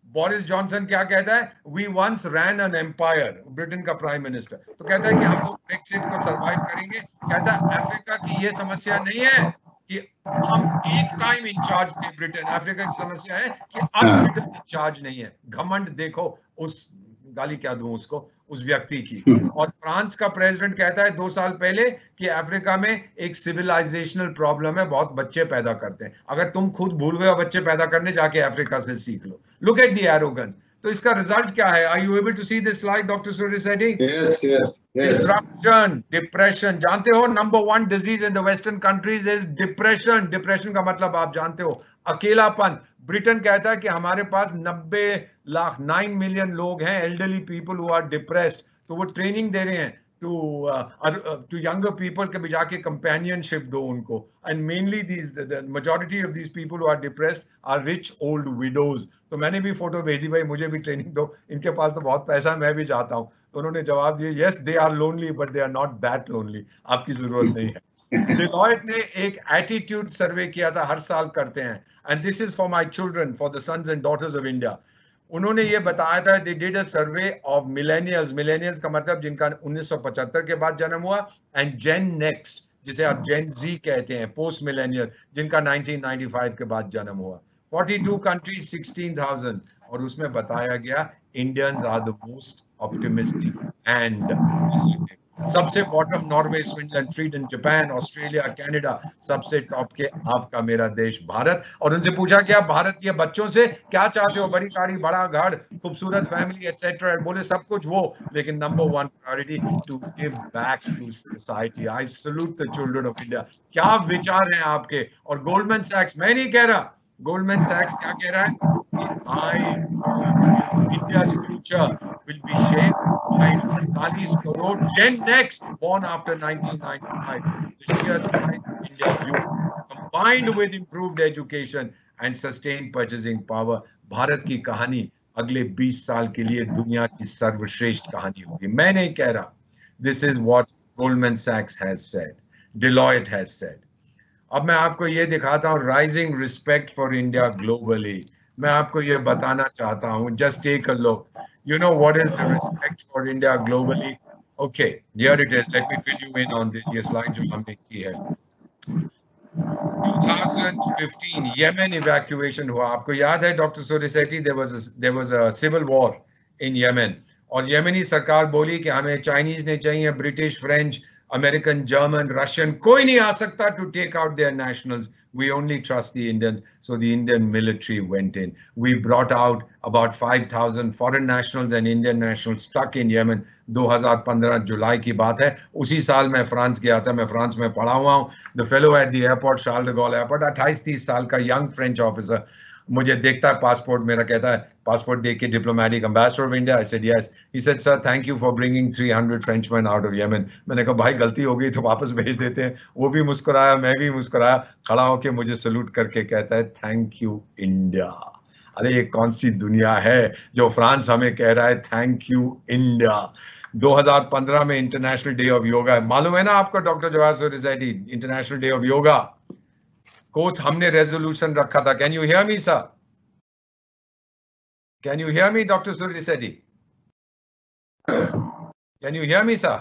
बोरिस जॉनसन क्या कहता है? We once ran an empire, Britain का प्राइम मिनिस्टर, तो कहता है कि हम लोग ब्रेक्सिट को सरवाइव करेंगे। कहता है अफ्रीका की ये समस्या नहीं है कि हम एक टाइम इंचार्ज थे ब्रिटेन, अफ्रीका की समस्या है कि अब ब्रिटेन इंचार्ज नहीं है। घमंड देखो, उस गाली क्या दूं उसको, उस व्यक्ति की। और फ्रांस का प्रेसिडेंट कहता है 2 साल पहले कि अफ्रीका में एक सिविलाइजेशनल प्रॉब्लम है, बहुत बच्चे पैदा करते हैं। अगर तुम खुद भूल गए हो बच्चे पैदा करने, जाके अफ्रीका से सीख लो। Look at the arrogance. तो इसका रिजल्ट क्या है? Are you able to see this slide, doctor Suri Sethi? Yes yes yes. Disruption, depression, जानते हो number 1 disease in the western countries is depression. Depression का मतलब आप जानते हो, अकेलापन। ब्रिटेन कहता है कि हमारे पास 90 लाख 9 मिलियन लोग हैं elderly people who are depressed, तो वो ट्रेनिंग दे रहे हैं टू यंगर पीपल के भी जाके कंपेनियनशिप दो उनको, and mainly the majority of these people who are depressed are rich old widows. तो मैंने भी फोटो भेजी, भाई मुझे भी ट्रेनिंग दो, इनके पास तो बहुत पैसा है, मैं भी चाहता हूँ। तो उन्होंने जवाब दिया, yes they are lonely but they are not that lonely, आपकी जरूरत नहीं है। डिलॉयट ने एक एटीट्यूड सर्वे किया था, हर साल करते हैं, and this is for my children, for the sons and daughters of India. उन्होंने ये बताया था, they did a survey of millennials, millennials का मतलब जिनका 1975 के बाद जन्म हुआ, एंड जेन नेक्स्ट जिसे आप जेन जी कहते हैं, पोस्ट मिलेनियल जिनका 1995 के बाद जन्म हुआ। 42 कंट्रीज 16,000, और उसमें बताया गया Indians are the most optimistic and positive. सबसे bottom Norway, Switzerland, Sweden, Japan, Australia, Canada, सबसे टॉप के आपका मेरा देश भारत। और उनसे पूछा गया भारतीय बच्चों से क्या चाहते हो, बड़ी गाड़ी, बड़ा घर, खूबसूरत फैमिली एटसेट्रा, बोले सब कुछ वो, लेकिन number one priority to give back to society. I salute the children of India. क्या विचार हैं आपके। और गोल्डमैन सैक्स, मैं नहीं कह रहा, गोल्डमैन सैक्स क्या कह रहा है, India's future will be shaped by 48 crore Gen Next born after 1995. The sheer size of India's youth, combined with improved education and sustained purchasing power, Bharat की कहानी अगले 20 साल के लिए दुनिया की सर्वश्रेष्ठ कहानी होगी। मैं नहीं कह रहा, this is what Goldman Sachs has said, Deloitte has said. अब मैं आपको ये दिखाता हूँ, rising respect for India globally. मैं आपको ये बताना चाहता हूँ, just take a look, you know what is the respect for India globally. Okay, here it is, let me fill you in on this, ये स्लाइड जो हमने की है। 2015 येमेन इवैक्यूएशन हुआ, आपको याद है doctor Surisetti, there was a civil war in Yemen, और येमेनी सरकार बोली कि हमें चाइनीज नहीं चाहिए, British, French, American, German, Russian, कोई नहीं आ सकता to take out their nationals. We only trust the Indians. So the Indian military went in. We brought out about 5,000 foreign nationals and Indian nationals stuck in Yemen. 2015 जुलाई की बात है। उसी साल मैं France गया था, मैं फ्रांस में पढ़ा हुआ हूँ। The fellow at the airport, Charles de Gaulle airport, 28-30 साल का young French officer मुझे देखता है, पासपोर्ट मेरा, कहता है पासपोर्ट देख के, diplomatic ambassador of India. I said yes. He said sir thank you for bringing 300 Frenchman out of Yemen. मैंने कहा भाई गलती हो गई तो वापस भेज देते हैं। वो भी मुस्कुराया, मैं भी मुस्कुराया, खड़ा होके मुझे सल्यूट करके कहता है थैंक यू इंडिया। अरे ये कौन सी दुनिया है जो फ्रांस हमें कह रहा है थैंक यू इंडिया। 2015 में इंटरनेशनल डे ऑफ योगा है, मालूम है ना आपको doctor Jawahar Surisetti, international day of yoga. कोच हमने रेजोल्यूशन रखा था, can you hear me sir, can you hear me doctor Surisetti, can you hear me sir?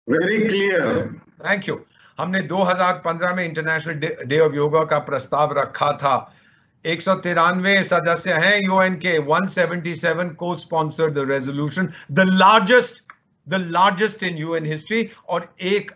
Very clear, thank you. हमने 2015 में इंटरनेशनल डे ऑफ योगा का प्रस्ताव रखा था। 193 सदस्य हैं यूएन के, 177 को sponsored the resolution, the largest in UN history. और एक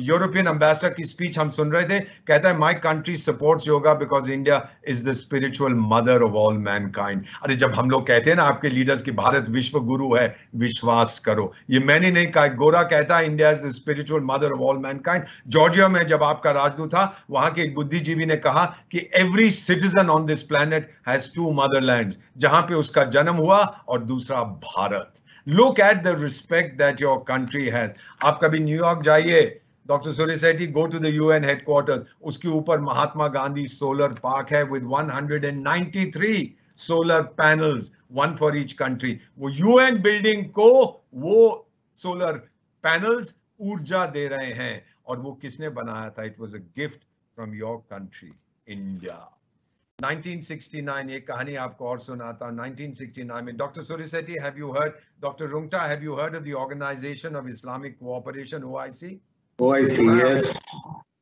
यूरोपियन एम्बेसडर की स्पीच हम सुन रहे थे, कहता है my country supports yoga because India is the spiritual mother of all Mankind. अरे जब हम लोग कहते हैं ना आपके लीडर्स की भारत विश्व गुरु है, विश्वास करो, ये मैंने नहीं कहा, गोरा कहता है India is the spiritual mother of all Mankind. Georgia में जब आपका राजदूत था, वहां के एक बुद्धिजीवी ने कहा कि every citizen on this planet has 2 मदरलैंड्स, जहां पे उसका जन्म हुआ और दूसरा Bharat. Look at the respect that your country has. आप कभी न्यूयॉर्क जाइए, doctor Surisetti, go to the UN headquarters, उसके ऊपर महात्मा गांधी सोलर पार्क है with 193 solar panels, one for each country. वो UN बिल्डिंग को वो सोलर पैनल्स ऊर्जा दे रहे हैं, और वो किसने बनाया था? It was a gift from your country, India. 1969, एक कहानी आपको और सुनाता हूं। 1969 में doctor Surisetti, have you heard, doctor Rungta, have you heard of the Organisation of Islamic Cooperation, OIC? OIC, yes.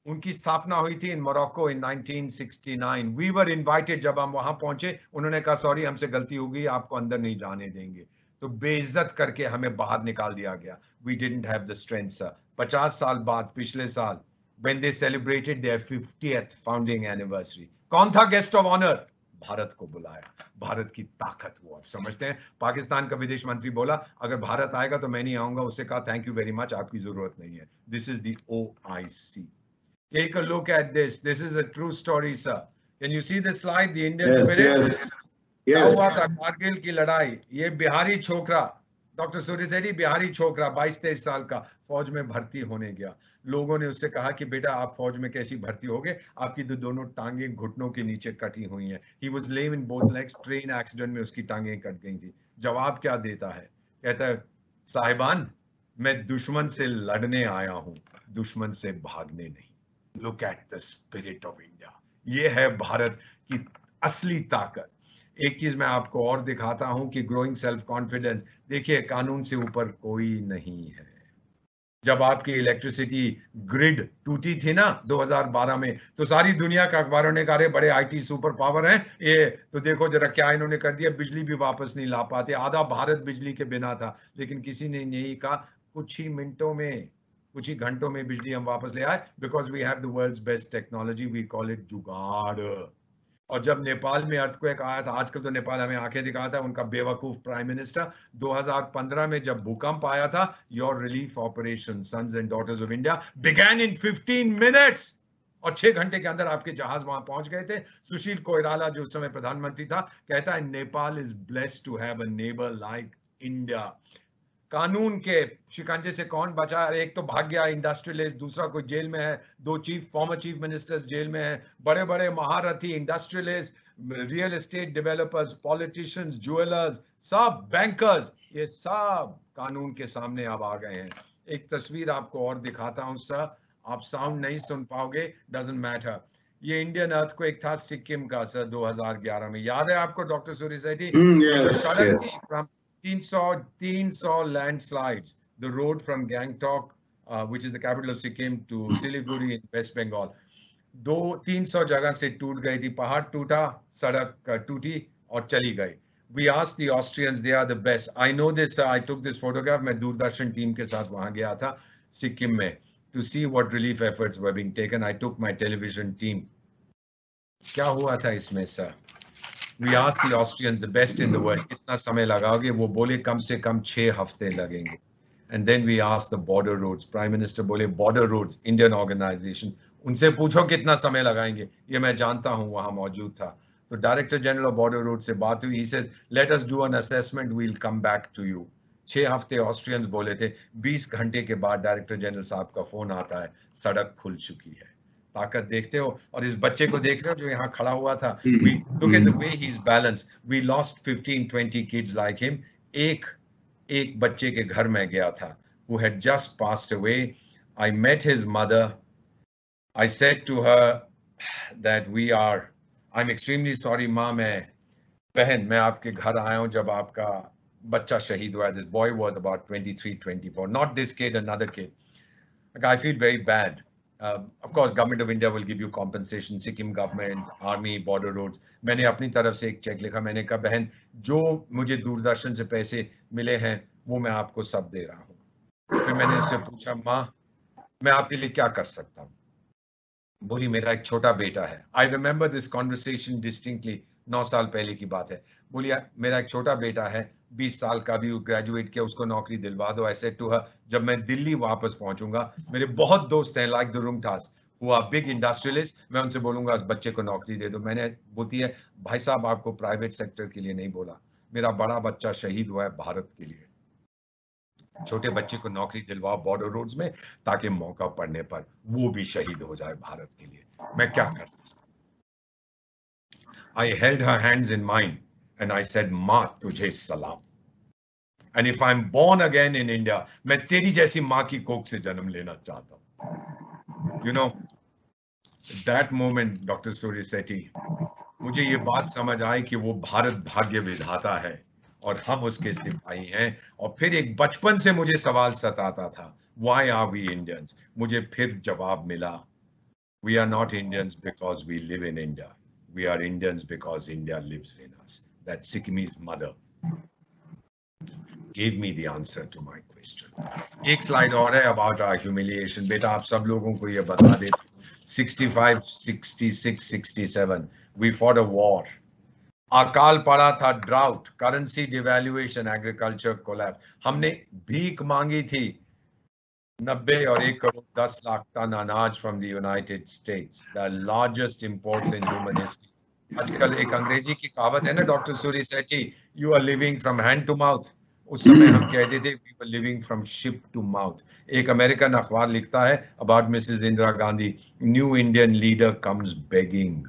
उनकी स्थापना हुई थी in Morocco in 1969। We were invited, जब हम वहां पहुंचे उन्होंने कहा सॉरी हमसे गलती हो गई, आपको अंदर नहीं जाने देंगे, तो बेइज्जत करके हमें बाहर निकाल दिया गया। We didn't have the strength sir. 50 साल बाद, पिछले साल, when they celebrated their 50th founding anniversary, कौन था गेस्ट ऑफ ऑनर? भारत को बुलाया, भारत की ताकत वो। आप समझते हैं, पाकिस्तान का विदेश मंत्री बोला अगर भारत आएगा तो मैं नहीं आऊंगा, उससे कहा थैंक यू वेरी मच, आपकी जरूरत नहीं है। This is the OIC। Take a look at this, this is a true story sir. Can you see this slide? The Indian Yes, spirit. yes, क्या yes. हुआ था कारगिल की लड़ाई? ये बिहारी छोकरा, डॉक्टर सूर्य सेठी, बिहारी छोकरा 22-23 साल का फौज में भर्ती होने गया। लोगों ने उससे कहा कि बेटा आप फौज में कैसी भर्ती होगे, आपकी तो दोनों टांगे घुटनों के नीचे कटी हुई हैं। He was lame in both legs, train accident में उसकी टांगे कट गई थी। जवाब क्या देता है? कहता है साहिबान मैं दुश्मन से लड़ने आया हूं, दुश्मन से भागने नहीं। Look at the spirit of India. ये है भारत की असली ताकत। एक चीज मैं आपको और दिखाता हूं कि ग्रोइंग सेल्फ कॉन्फिडेंस, देखिए कानून से ऊपर कोई नहीं है। जब आपकी इलेक्ट्रिसिटी ग्रिड टूटी थी ना 2012 में, तो सारी दुनिया के अखबारों ने कहा बड़े आईटी सुपर पावर हैं ये, तो देखो जरा क्या इन्होंने कर दिया, बिजली भी वापस नहीं ला पाते, आधा भारत बिजली के बिना था। लेकिन किसी ने यही कहा कुछ ही मिनटों में, कुछ ही घंटों में बिजली हम वापस ले आए, because we have the world's best technology, we call it jugaad. और जब नेपाल में अर्थक्वेक आया था, आजकल तो नेपाल हमें आंखें दिखाता है, उनका बेवकूफ प्राइम मिनिस्टर, 2015 में जब भूकंप आया था, your relief operation sons and daughters of India began in 15 minutes, और 6 घंटे के अंदर आपके जहाज वहां पहुंच गए थे। सुशील कोइराला जो उस समय प्रधानमंत्री था कहता है Nepal is blessed to have a neighbour like India. कानून के शिकंजे से कौन बचा? एक तो भाग गया इंडस्ट्रियलिस्ट, दूसरा कोई जेल में है, 2 फॉर्मर चीफ मिनिस्टर्स जेल में है, बड़े बड़े महारथी industrialist, real estate developers, politicians, jewellers, सब बैंकर्स, ये सब कानून के सामने अब आ गए हैं। एक तस्वीर आपको और दिखाता हूं सर, आप साउंड नहीं सुन पाओगे, डजंट मैटर। ये इंडियन अर्थक्वेक था सिक्किम का सर 2011 में, याद है आपको डॉक्टर सूर्य सेठी? सड़क थी 300 landslides. The road from Gangtok, which is the capital of Sikkim, to Siliguri in West Bengal. 200-300 जगह से टूट गई थी, पहाड़ टूटा, सड़क टूटी और चली गई। We asked the Austrians, they are the best. I know this. I took this photograph. मैं दूरदर्शन टीम के साथ वहां गया था सिक्किम में to see what relief efforts were being taken. I took my television team. क्या हुआ था इसमें sir? We asked the Austrians, the best in the world, कितना समय लगाओगे? वो बोले कम से कम 6 हफ्ते लगेंगे। And then we asked the border roads. Prime Minister बोले border roads, Indian organization, उनसे पूछो कितना समय लगाएंगे। ये मैं जानता हूँ, वहां मौजूद था। तो director general of border road से बात हुई। He says, let us do an assessment, we'll come back to you. 6 हफ्ते ऑस्ट्रियंस बोले थे। 20 घंटे के बाद डायरेक्टर जनरल साहब का फोन आता है, सड़क खुल चुकी है। ताकत देखते हो? और इस बच्चे को देख रहे हो जो यहाँ खड़ा हुआ था? We look at the way he's balanced. We lost 15-20 kids like him. एक बच्चे के घर में गया था, who had just passed away. I met his mother. I said to her that I'm extremely sorry माँ, मैं आपके घर आया हूँ जब आपका बच्चा शहीद हुआ। This boy was about 23-24. Not this kid, another kid. Like, I feel very bad. Of course, government of India will give you compensation. Sikkim government, army, border roads. मैंने अपनी तरफ से एक चेक लिखा। मैंने कहा बहन, जो मुझे दूरदर्शन से पैसे मिले हैं वो मैं आपको सब दे रहा हूँ। फिर मैंने उससे पूछा, माँ मैं आपके लिए क्या कर सकता हूँ? बोली मेरा एक छोटा बेटा है। I remember this conversation distinctly. 9 साल पहले की बात है। बोली मेरा एक छोटा बेटा है, 20 साल का भी, ग्रेजुएट किया, उसको नौकरी दिलवा दो। I said to her, जब मैं दिल्ली वापस पहुंचूंगा, मेरे बहुत दोस्त हैं like the Rungtas, who are big industrialists, मैं उनसे बोलूंगा इस बच्चे को नौकरी दे दो। मैंने बोलती है भाई साहब आपको प्राइवेट सेक्टर के लिए नहीं बोला, मेरा बड़ा बच्चा शहीद हुआ है भारत के लिए। छोटे बच्चे को नौकरी दिलवाओ बॉर्डर रोड्स में, ताकि मौका पड़ने पर वो भी शहीद हो जाए भारत के लिए। मैं क्या करता? I held her hands in mine and I said, माँ तुझे सलाम। And if I'm born again in India, मैं तेरी जैसी माँ की कोख से जन्म लेना चाहता हूँ। You know, that moment, Dr. Surya Sethi, मुझे ये बात समझ आई कि वो भारत भाग्य विधाता है और हम उसके सिपाही हैं। और फिर एक बचपन से मुझे सवाल सताता था, why are we Indians? मुझे फिर जवाब मिला, we are not Indians because we live in India. We are Indians because India lives in us. That Sikkimese mother gave me the answer to my question. एक slide और है about our humiliation. बेटा आप सब लोगों को ये बता दे, 65, 66, 67, we fought a war. अकाल पड़ा था, drought, currency devaluation, agriculture collapse. हमने भीख मांगी थी 90 और 1 करोड़ 10 लाख टन अनाज from the United States, the largest imports in human history. आजकल एक अंग्रेजी की कहावत है ना doctor Suri Sethi, you are living from hand to mouth. उस समय हम कहते थे we were living from ship to mouth. एक अमेरिकन अखबार लिखता है about Mrs Indira Gandhi, new Indian leader comes begging.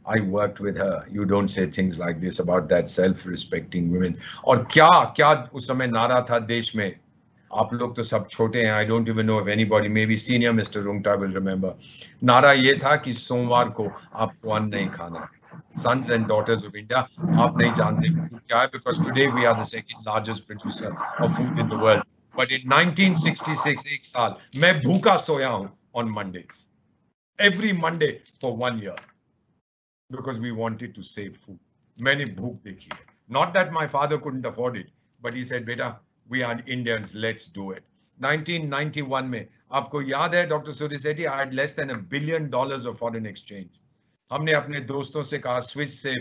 I worked with her. You don't say things like this about that self-respecting women. और क्या क्या उस समय नारा था देश में, आप लोग तो सब छोटे हैं, I don't even know if anybody, maybe senior Mr. Rungta will remember. नारा ये था कि सोमवार को आपको अन्न नहीं खाना है। Sons and daughters of India, आप नहीं जानते क्या है, because today we are the second largest producer of food in the world. But in 1966, एक साल मैं भूखा सोया हूँ on Mondays, every Monday for 1 year. Because we wanted to save food. मैंने भूख देखी है. Not that my father couldn't afford it, but he said, "बेटा, we are Indians, let's do it." 1991 में आपको याद है doctor Suri Sethi, I had less than $1 billion of foreign exchange. हमने अपने दोस्तों से कहा, स्विस से,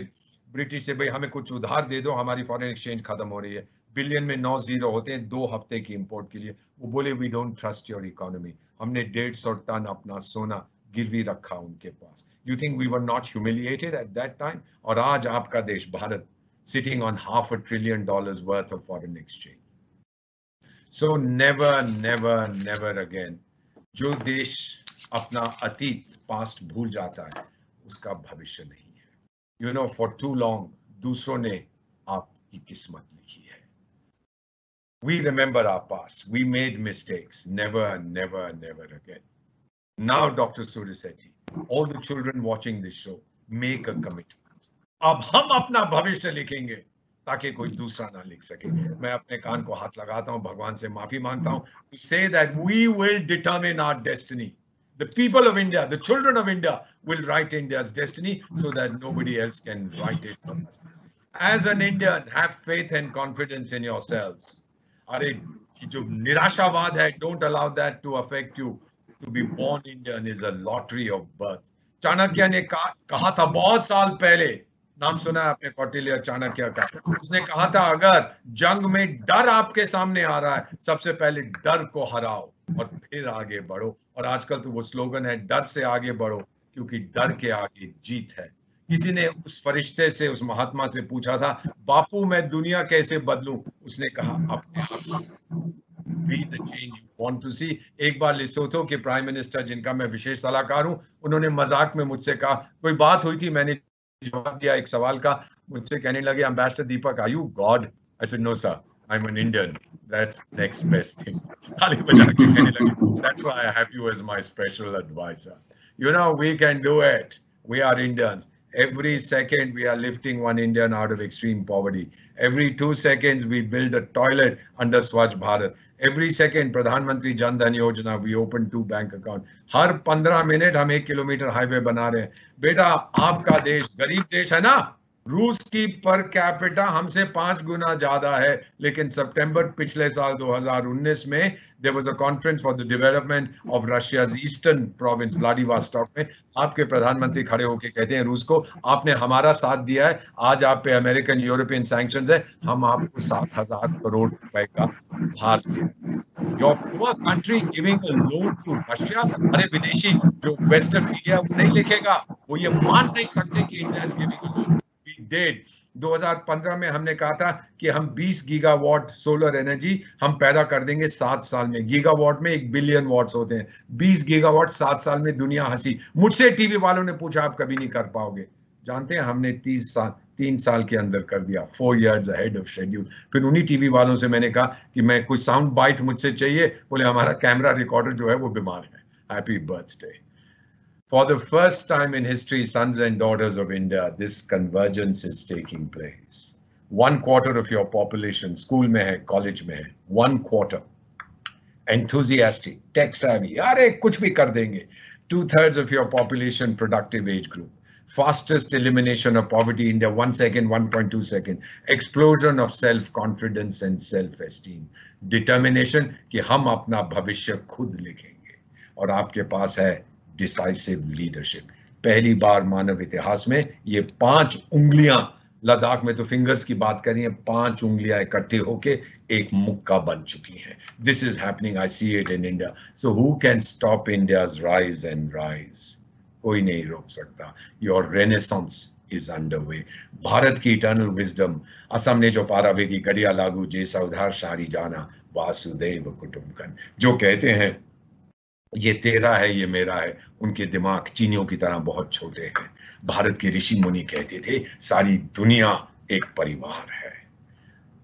ब्रिटिश से, भाई हमें कुछ उधार दे दो, हमारी फॉरेन एक्सचेंज खत्म हो रही है। बिलियन में 9 जीरो होते हैं 2 हफ्ते की इंपोर्ट के लिए। वो बोले we don't trust your economy. हमने 150 टन अपना सोना गिरवी रखा उनके पास। You think we were not humiliated at that time? और आज आपका देश Bharat sitting on $500 billion worth of foreign exchange. So never, never, never again. जो देश अपना अतीत पास्ट भूल जाता है उसका भविष्य नहीं है। You know, for too long दूसरों ने आपकी किस्मत लिखी है। We remember our past. We made mistakes. Never, never, never again. Now, Dr. Suri Sethi, all the children watching this show, make a commitment. अब हम अपना भविष्य लिखेंगे ताकि कोई दूसरा ना लिख सके। मैं अपने कान को हाथ लगाता हूं, भगवान से माफी मांगता हूं, to say that we will determine our destiny. The people of India, the children of India will write India's destiny so that nobody else can write it for us. As an Indian, have faith and confidence in yourselves. अरे जो निराशावाद है, don't allow that to affect you. To be born Indian is a lottery of birth. Chanakya ने कहा था बहुत साल पहले, नाम सुना है आपने कौटिल्य चाणक्य का, उसने कहा था अगर जंग में डर आपके सामने आ रहा है, सबसे पहले डर को हराओ और फिर आगे बढ़ो। और आजकल तो वो स्लोगन है डर से आगे बढ़ो क्योंकि डर के आगे जीत है। किसी ने उस फरिश्ते से, उस महात्मा से पूछा था, बापू मैं दुनिया कैसे बदलूं? उसने कहा अपने आप से be the change you want to see. एक बार लेसोथो के प्राइम मिनिस्टर, जिनका मैं विशेष सलाहकार हूं, उन्होंने मजाक में मुझसे कहा, कोई बात हुई थी, मैंने जवाब दिया एक सवाल का, मुझसे कहने लगे ambassador Deepak are you God? I said no sir, I am an Indian, that's next best thing. ताली बजा के कहने लगे, that's why I have you as my special adviser. You know we can do it, we are Indians. Every second we are lifting one Indian out of extreme poverty. Every 2 seconds we build a toilet under Swachh Bharat. Every second प्रधानमंत्री जन धन योजना, we open 2 bank account. Her 15 minute हम 1 kilometre highway बना रहे हैं। बेटा आपका देश गरीब देश है ना, रूस की पर कैपिटा हमसे 5 गुना ज्यादा है, लेकिन सितंबर पिछले साल 2019 में there was a conference for the development of Russia's eastern province Vladivostok में, आपके प्रधानमंत्री खड़े होकर कहते हैं रूस को, आपने हमारा साथ दिया है, आज आप पे अमेरिकन यूरोपियन सैंक्शंस है, हम आपको 7,000 करोड़ रुपए का उधार दे रहे हैं। Your poor country giving a loan to Russia? अरे विदेशी जो वेस्टर्न मीडिया वो नहीं लिखेगा, वो ये मान नहीं सकते कि India is giving a loan. We did. 2015 में हमने कहा था कि हम 20 गीगावाट सोलर एनर्जी हम पैदा कर देंगे 7 साल में। गीगावाट में 1 बिलियन वाट्स होते हैं, 20 गीगावाट 7 साल में। दुनिया हंसी। मुझसे टीवी वालों ने पूछा आप कभी नहीं कर पाओगे। जानते हैं हमने 3 साल के अंदर कर दिया, 4 years ahead of schedule। फिर उन्हीं टीवी वालों से मैंने कहा कि मैं कुछ साउंड बाइट मुझसे चाहिए, बोले हमारा कैमरा रिकॉर्डर जो है वो बीमार है। Happy birthday. For the first time in history, sons and daughters of India, this convergence is taking place. 1/4 of your population school में है, college में है, 1/4 enthusiastic, tech savvy, अरे कुछ भी कर देंगे। 2/3 of your population productive age group. Fastest elimination of poverty in India, 1 second, 1.2 second. Explosion of self-confidence and self-esteem. Determination कि हम अपना भविष्य खुद लिखेंगे। और आपके पास है डिसाइसिव लीडरशिप। पहली बार मानव इतिहास में ये 5 उंगलियां, लद्दाख में तो फिंगर्स की बात करी है, 5 उंगलियां इकट्ठे होके एक मुक्का बन चुकी हैं। This is happening, I see it in India. So who can stop India's rise and rise? कोई नहीं रोक सकता। Your renaissance is underway. Bharat ki eternal wisdom, Assam ने जो पारा वेदी कड़िया लागू जैसा उधार सारी जाना वासुदेव कुटुंबकन, जो कहते हैं ये तेरा है ये मेरा है, उनके दिमाग चीनियों की तरह बहुत छोटे हैं। भारत के ऋषि मुनि कहते थे सारी दुनिया एक परिवार है।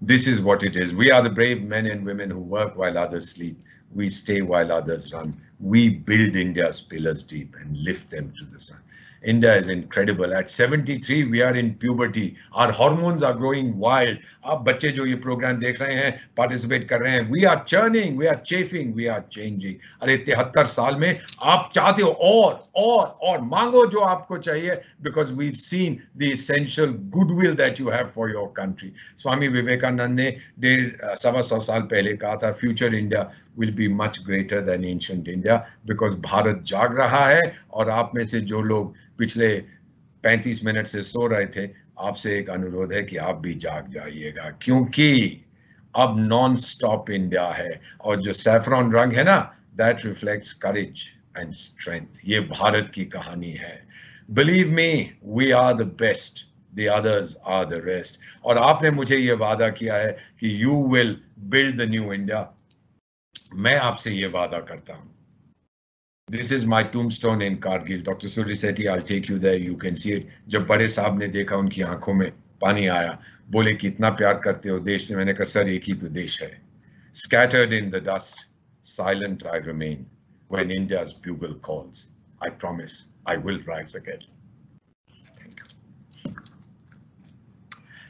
This is what it is. We are the brave men and women who work while others sleep. We stay while others run. We build India's pillars deep and lift them to the sun. India is incredible. At 73, we are in puberty. Our hormones are growing wild. आप बच्चे जो ये programme देख रहे हैं, participate कर रहे हैं, we are churning, we are chafing, we are changing. अरे 73 साल में आप चाहते हो और मांगो जो आपको चाहिए, because we've seen the essential goodwill that you have for your country. Swami Vivekananda ने 150 साल पहले कहा था, future India will be much greater than ancient India, because Bharat जाग रहा है। और आप में से जो लोग पिछले 35 मिनट से सो रहे थे, आपसे एक अनुरोध है कि आप भी जाग जाइएगा, क्योंकि अब नॉन स्टॉप इंडिया है। और जो सैफरॉन रंग है ना, that reflects courage and strength. ये भारत की कहानी है। Believe me, we are the best, the others are the rest. और आपने मुझे ये वादा किया है कि you will build the new India. मैं आपसे ये वादा करता हूँ। This is my tombstone in Kargil. Dr. Suri Sethi, I'll take you there. You can see it. जब बड़े साहब ने देखा, उनकी आंखों में पानी आया, बोले कि इतना प्यार करते हो देश से। मैंने कहा सर, एक ही तो देश है। Scattered in the dust, silent I remain. When India's bugle calls, I promise I will rise again. Thank you.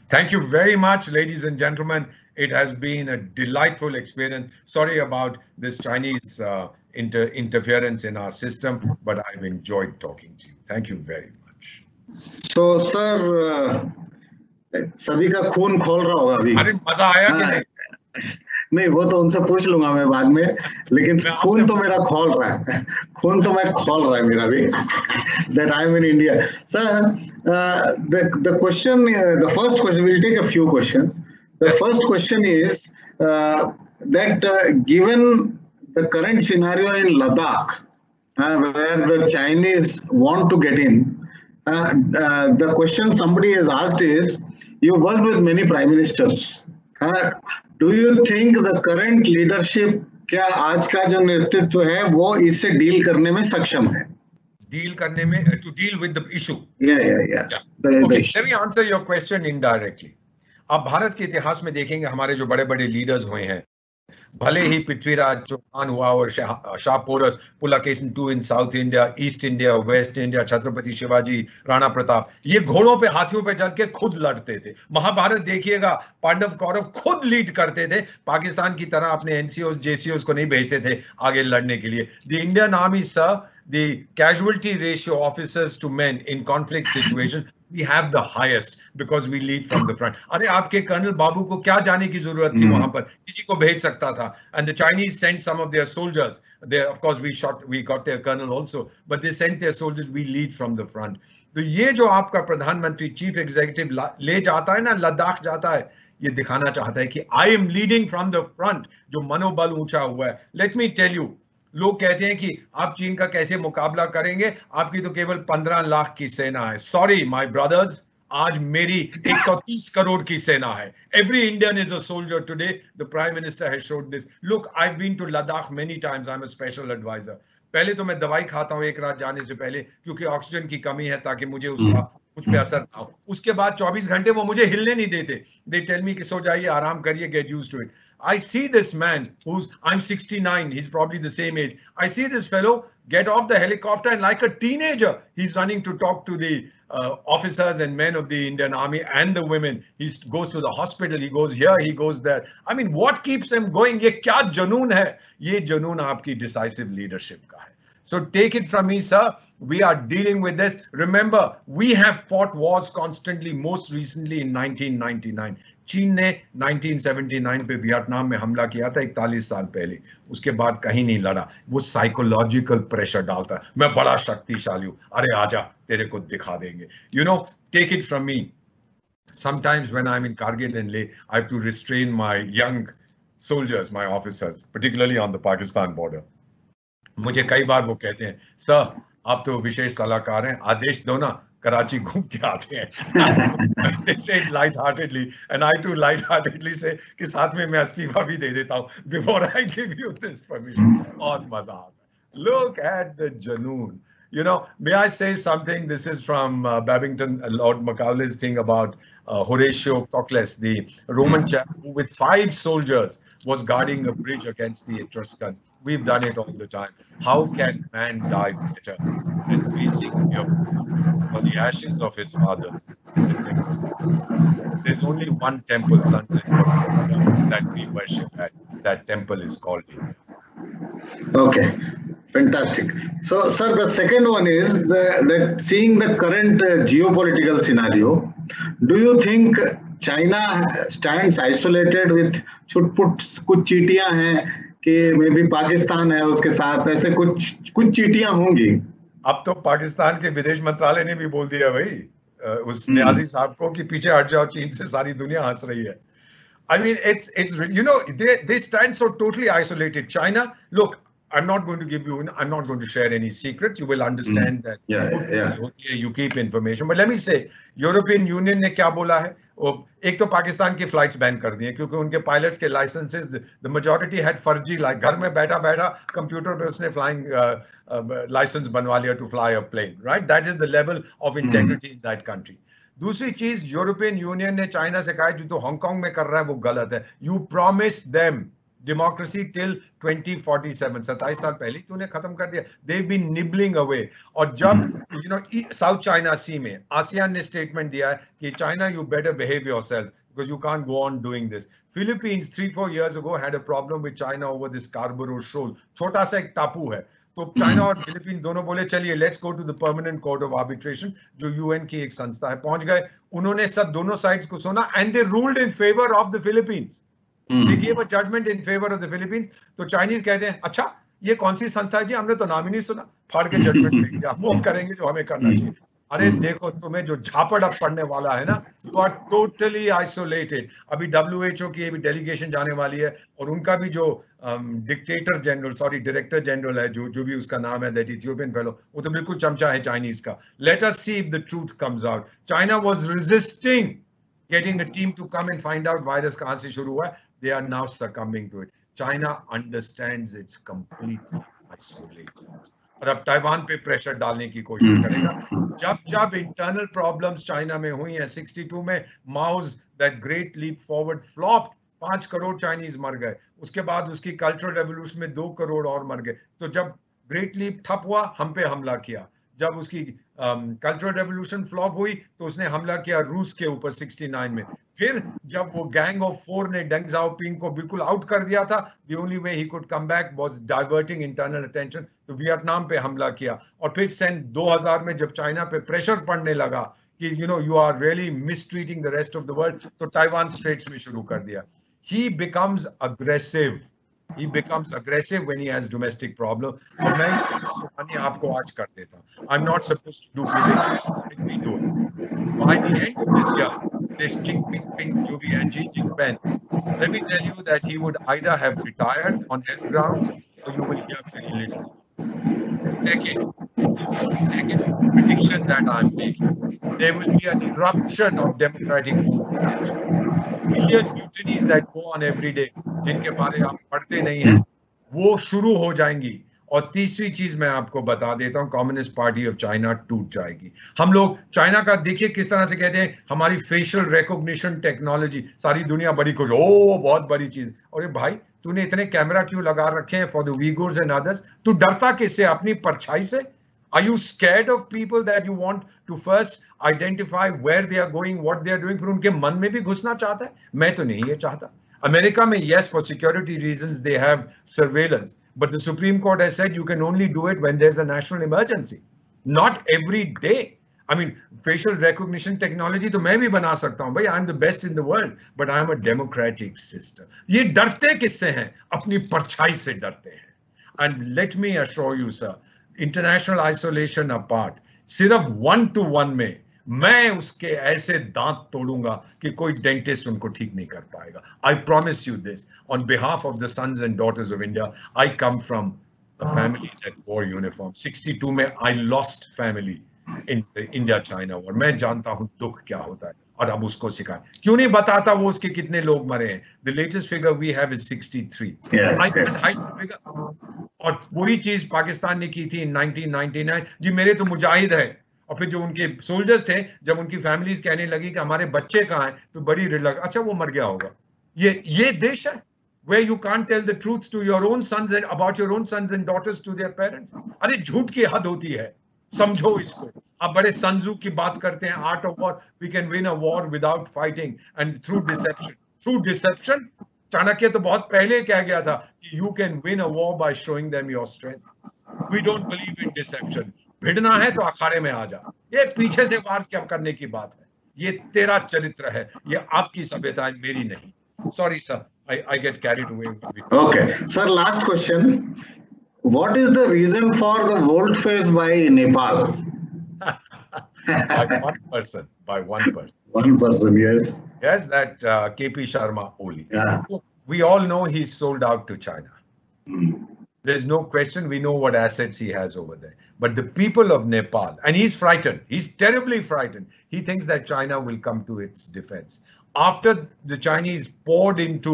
Thank you very much, ladies and gentlemen. It has been a delightful experience. Sorry about this Chinese interference in our system, but I've enjoyed talking to you. Thank you very much. So, sir, सभी का खून खोल रहा होगा अभी। अरे मजा आया कि नहीं? नहीं, वो तो उनसे पूछ लूंगा मैं बाद में, लेकिन खून तो मेरा खोल रहा है, खून तो मैं खोल रहा है मेरा भी। That I'm in India, sir. The question, the first question, we'll take a few questions. The first question is that given the current scenario in Ladakh, where the Chinese want to get in, the question somebody has asked is, you worked with many prime ministers. Do you think the current leadership, क्या आज का जो नेतृत्व है वो इससे deal करने में सक्षम है? Deal करने में, to deal with the issue. Yeah. Okay, let me answer your question indirectly. आप भारत के इतिहास में देखेंगे, हमारे जो बड़े बड़े लीडर्स हुए हैं, भले ही पृथ्वीराज चौहान हुआ और Shah Porus, Pulakeshin II in south India, east India, west India, Chhatrapati Shivaji, Rana Pratap, ये घोड़ों पे हाथियों पे चल के खुद लड़ते थे। महाभारत देखिएगा, पांडव कौरव खुद लीड करते थे। पाकिस्तान की तरह अपने एनसीओस जेसीओस को नहीं भेजते थे आगे लड़ने के लिए। The Indian army sir, the casualty ratio officers to men in conflict situation, we have the highest because we lead from the front. अरे आपके कर्नल बाबू को क्या जाने की जरूरत थी वहां पर, किसी को भेज सकता था। And the Chinese sent some of their soldiers. They, of course, we got their colonel also, but they sent their soldiers. We lead from the front. तो ये जो आपका प्रधानमंत्री चीफ एग्जीक्यूटिव ले जाता है ना, लद्दाख जाता है, ये दिखाना चाहता है कि I am leading from the front, जो मनोबल ऊंचा हुआ है। Let me tell you, लोग कहते हैं कि आप चीन का कैसे मुकाबला करेंगे, आपकी तो केवल 15 लाख की सेना है। सॉरी माय ब्रदर्स, आज मेरी 130 करोड़ की सेना है। Every Indian is a soldier today. The Prime Minister has showed this. Look, I've been to Ladakh many times. I'm a special advisor. पहले तो मैं दवाई खाता हूँ एक रात जाने से पहले, क्योंकि ऑक्सीजन की कमी है, ताकि मुझे उसका मुझ पे असर ना हो। उसके बाद 24 घंटे वो मुझे हिलने नहीं देते। They tell me कि सो जाइए, आराम करिए, get used to it. I see this man who's, I'm 69, he's probably the same age. I see this fellow get off the helicopter and like a teenager, he's running to talk to the officers and men of the Indian Army and the women. He goes to the hospital, he goes here, he goes there. I mean, what keeps him going? ये क्या जुनून है? ये जुनून आपकी decisive leadership का है. So take it from me, sir. We are dealing with this. Remember, we have fought wars constantly, most recently in 1999. चीन ने 1979 पे वियतनाम में हमला किया था 41 साल पहले, उसके बाद कहीं नहीं लड़ा। वो साइकोलॉजिकल प्रेशर डालता है, मैं बड़ा शक्तिशाली हूँ, अरे आजा तेरे को दिखा देंगे। You know, take it from me. Sometimes when I'm in Kargil and Leh, I have to restrain my young soldiers, my officers, particularly on the Pakistan border. मुझे कई बार वो कहते हैं, सर आप तो विशेष सलाहकार हैं, आदेश दो ना, कराची घूम के आते हैं. They say it light-heartedly, and I too light-heartedly say कि साथ में मैं इस्तीफा भी दे देता हूँ before I give you this permission. बहुत मजा आता है. Look at the janoon. You know, may I say something? This is from Babington, Lord Macaulay's thing about Horatio Cocles, the Roman chap who with 5 soldiers was guarding a bridge against the Etruscans. We've done it all the time. How can man die better than facing fearful for the ashes of his fathers in the temples? There's only one temple, sons and daughters, that we worship at. That temple is called India. Okay, fantastic. So, sir, the second one is that seeing the current geopolitical scenario, do you think China stands isolated with छुटपुट कुछ चीटियां हैं कि मे भी पाकिस्तान है उसके साथ, ऐसे कुछ चीटियां होंगी? अब तो पाकिस्तान के विदेश मंत्रालय ने भी बोल दिया भाई उस न्याजी साहब को कि पीछे हट जाओ, चीन से सारी दुनिया हंस रही है. I mean, it's you know, they stand so totally isolated. China, look, I'm not going to share any secrets. You will understand that. You keep information. But let me say, European Union ने क्या बोला है? एक तो पाकिस्तान की flights ban कर दी है क्योंकि उनके पायलट्स के लाइसेंसेस, द मेजॉरिटी हैड फर्जी, लाइक घर में बैठा बैठा कंप्यूटर पे उसने फ्लाइंग लाइसेंस बनवा लिया to fly a plane, right? That is the level of integrity in that country. दूसरी चीज, यूरोपियन यूनियन ने चाइना से कहा जो तो हांगकांग में कर रहा है वो गलत है. You promise them democracy till 2047, 27 साल पहले तूने खत्म कर दिया. They been nibbling away. और जब you know South China Sea में आसियान ने स्टेटमेंट दिया है कि China you better behave yourself because you can't go on doing this. Philippines 3-4 years ago had a problem with China over this Scarborough Shoal. छोटा सा एक टापू है, तो चाइना और फिलीपींस दोनों बोले चलिए let's go to the permanent court of arbitration, जो यूएन की एक संस्था है. पहुंच गए, उन्होंने सब दोनों साइड्स को सुना and they ruled in favour of the Philippines. They give a judgment in favour of the Philippines. तो चाइनीज कहते हैं अच्छा ये कौन सी संस्था है जी, हमने तो नाम ही नहीं सुना, फाड़ के जजमेंट लेंगे, हम वो करेंगे जो हमें करना चाहिए. अरे देखो तुम्हें जो झापड़ अब पड़ने वाला है ना, यू आर टोटली आइसोलेटेड. अभी WHO की भी डेलीगेशन जाने वाली है और उनका भी जो डायरेक्टर जनरल है, जो भी उसका नाम है, दैट इथियोपियन फेलो, वो तो बिल्कुल चमचा है चाइनीज का. Let us see if the truth comes out. China was resisting getting a team to come and find out virus कहां से शुरू हुआ है. They are now succumbing to it. China understands it's completely isolated और अब Taiwan पे pressure डालने की कोशिश करेगा. जब इंटरनल प्रॉब्लम्स चाइना में हुई हैं 62 में, Mao's that great leap forward flop, 5 crore Chinese मर गए. उसके बाद उसकी कल्चरल रेवोल्यूशन में 2 करोड़ और मर गए. तो जब ग्रेट लीप ठप हुआ, हम पे हमला किया. जब उसकी कल्चरल रेवोल्यूशन फ्लॉप हुई तो उसने हमला किया रूस के ऊपर 69 में. फिर जब वो गैंग ऑफ 4 ने डेंग जाओपिंग को बिल्कुल आउट कर दिया था, the only way he could come back was diverting internal attention, तो वियतनाम पे हमला किया. और फिर सन 2000 में जब चाइना पे प्रेशर पड़ने लगा कि you know you are really mistreating the rest of the world, तो ताइवान स्ट्रेट्स में शुरू कर दिया. He becomes aggressive. He becomes aggressive when he has domestic problem. और मैं सुहानी आपको आज कर देता हूँ. I'm not supposed to do predictions. Let me do it. By the end of this year, this Xi Jinping, जो भी है, Xi Jinping, let me tell you that he would either have retired on health grounds, or you will hear very little. Second prediction that I'm making, there will be an eruption of democratic movements. Million mutinies that go on every day, जिनके बारे आप पढ़ते नहीं हैं, वो शुरू हो जाएंगी. और तीसरी चीज मैं आपको बता देता हूँ, कम्युनिस्ट पार्टी ऑफ चाइना टूट जाएगी. हम लोग चाइना का देखिए किस तरह से कहते हैं, हमारी फेशियल रिकॉग्निशन टेक्नोलॉजी, सारी दुनिया बड़ी खुश, ओ बहुत बड़ी चीज. अरे भाई तूने इतने कैमरा क्यों लगा रखे हैं फॉर द वीगर्स एंड अदर्स? तू डरता किससे? अपनी परछाई से? Are you scared of people that you want to first identify where they are going, what they are doing? फिर उनके मन में भी घुसना चाहता है? मैं तो नहीं ये चाहता. अमेरिका में yes, for security reasons they have surveillance, but the Supreme Court has said you can only do it when there's a national emergency, not every day. I mean, facial recognition technology तो मैं भी बना सकता हूँ भाई. I'm the best in the world, but I'm a democratic system. ये डरते किससे हैं? अपनी परछाई से डरते हैं. And let me assure you, sir, international isolation apart, सिर्फ 1-to-1 में मैं उसके ऐसे दांत तोड़ूंगा कि कोई डेंटिस्ट उनको ठीक नहीं कर पाएगा. I promise you this on behalf of the sons and daughters of India. I come from a family that wore uniform. 62 में I lost family in the India-China war. मैं जानता हूँ दुख क्या होता है और अब उसको सिखाएं. क्यों नहीं बताता वो उसके कितने लोग मरे हैं? The latest figure we have is 63. Yeah, I can't yes. hide the figure. और वही चीज पाकिस्तान ने की थी in 1999. जी मेरे तो मुजाहिद है. और फिर जो उनके सोल्जर्स थे, जब उनकी फैमिलीज कहने लगी कि हमारे बच्चे कहाँ हैं, तो बड़ी रिलक, अच्छा वो मर गया होगा. ये देश है where you can't tell the truth to your own sons and about your own sons and daughters to their parents. अरे झूठ की हद होती है, समझो इसको. आप बड़े संजू की बात करते हैं, art of war, we can win a war without fighting and through deception. Chanakya तो बहुत पहले कह गया था कि you can win a war by showing them your strength. We don't believe in deception. भिड़ना है तो अखाड़े में आ जा. ये पीछे से वार क्या करने की बात है. ये तेरा चरित्र है, ये आपकी सभ्यता है, मेरी नहीं. Sorry, sir. I get carried away with it. Okay, sir, last question. What is the reason for the volte-face by Nepal? By one person. One person, yes. Yes, that KP Sharma Oli. Yeah. We all know he's sold out to China. There's no question. We know what assets he has over there. But the people of Nepal, and he's frightened. He's terribly frightened. He thinks that China will come to its defense. After the Chinese poured into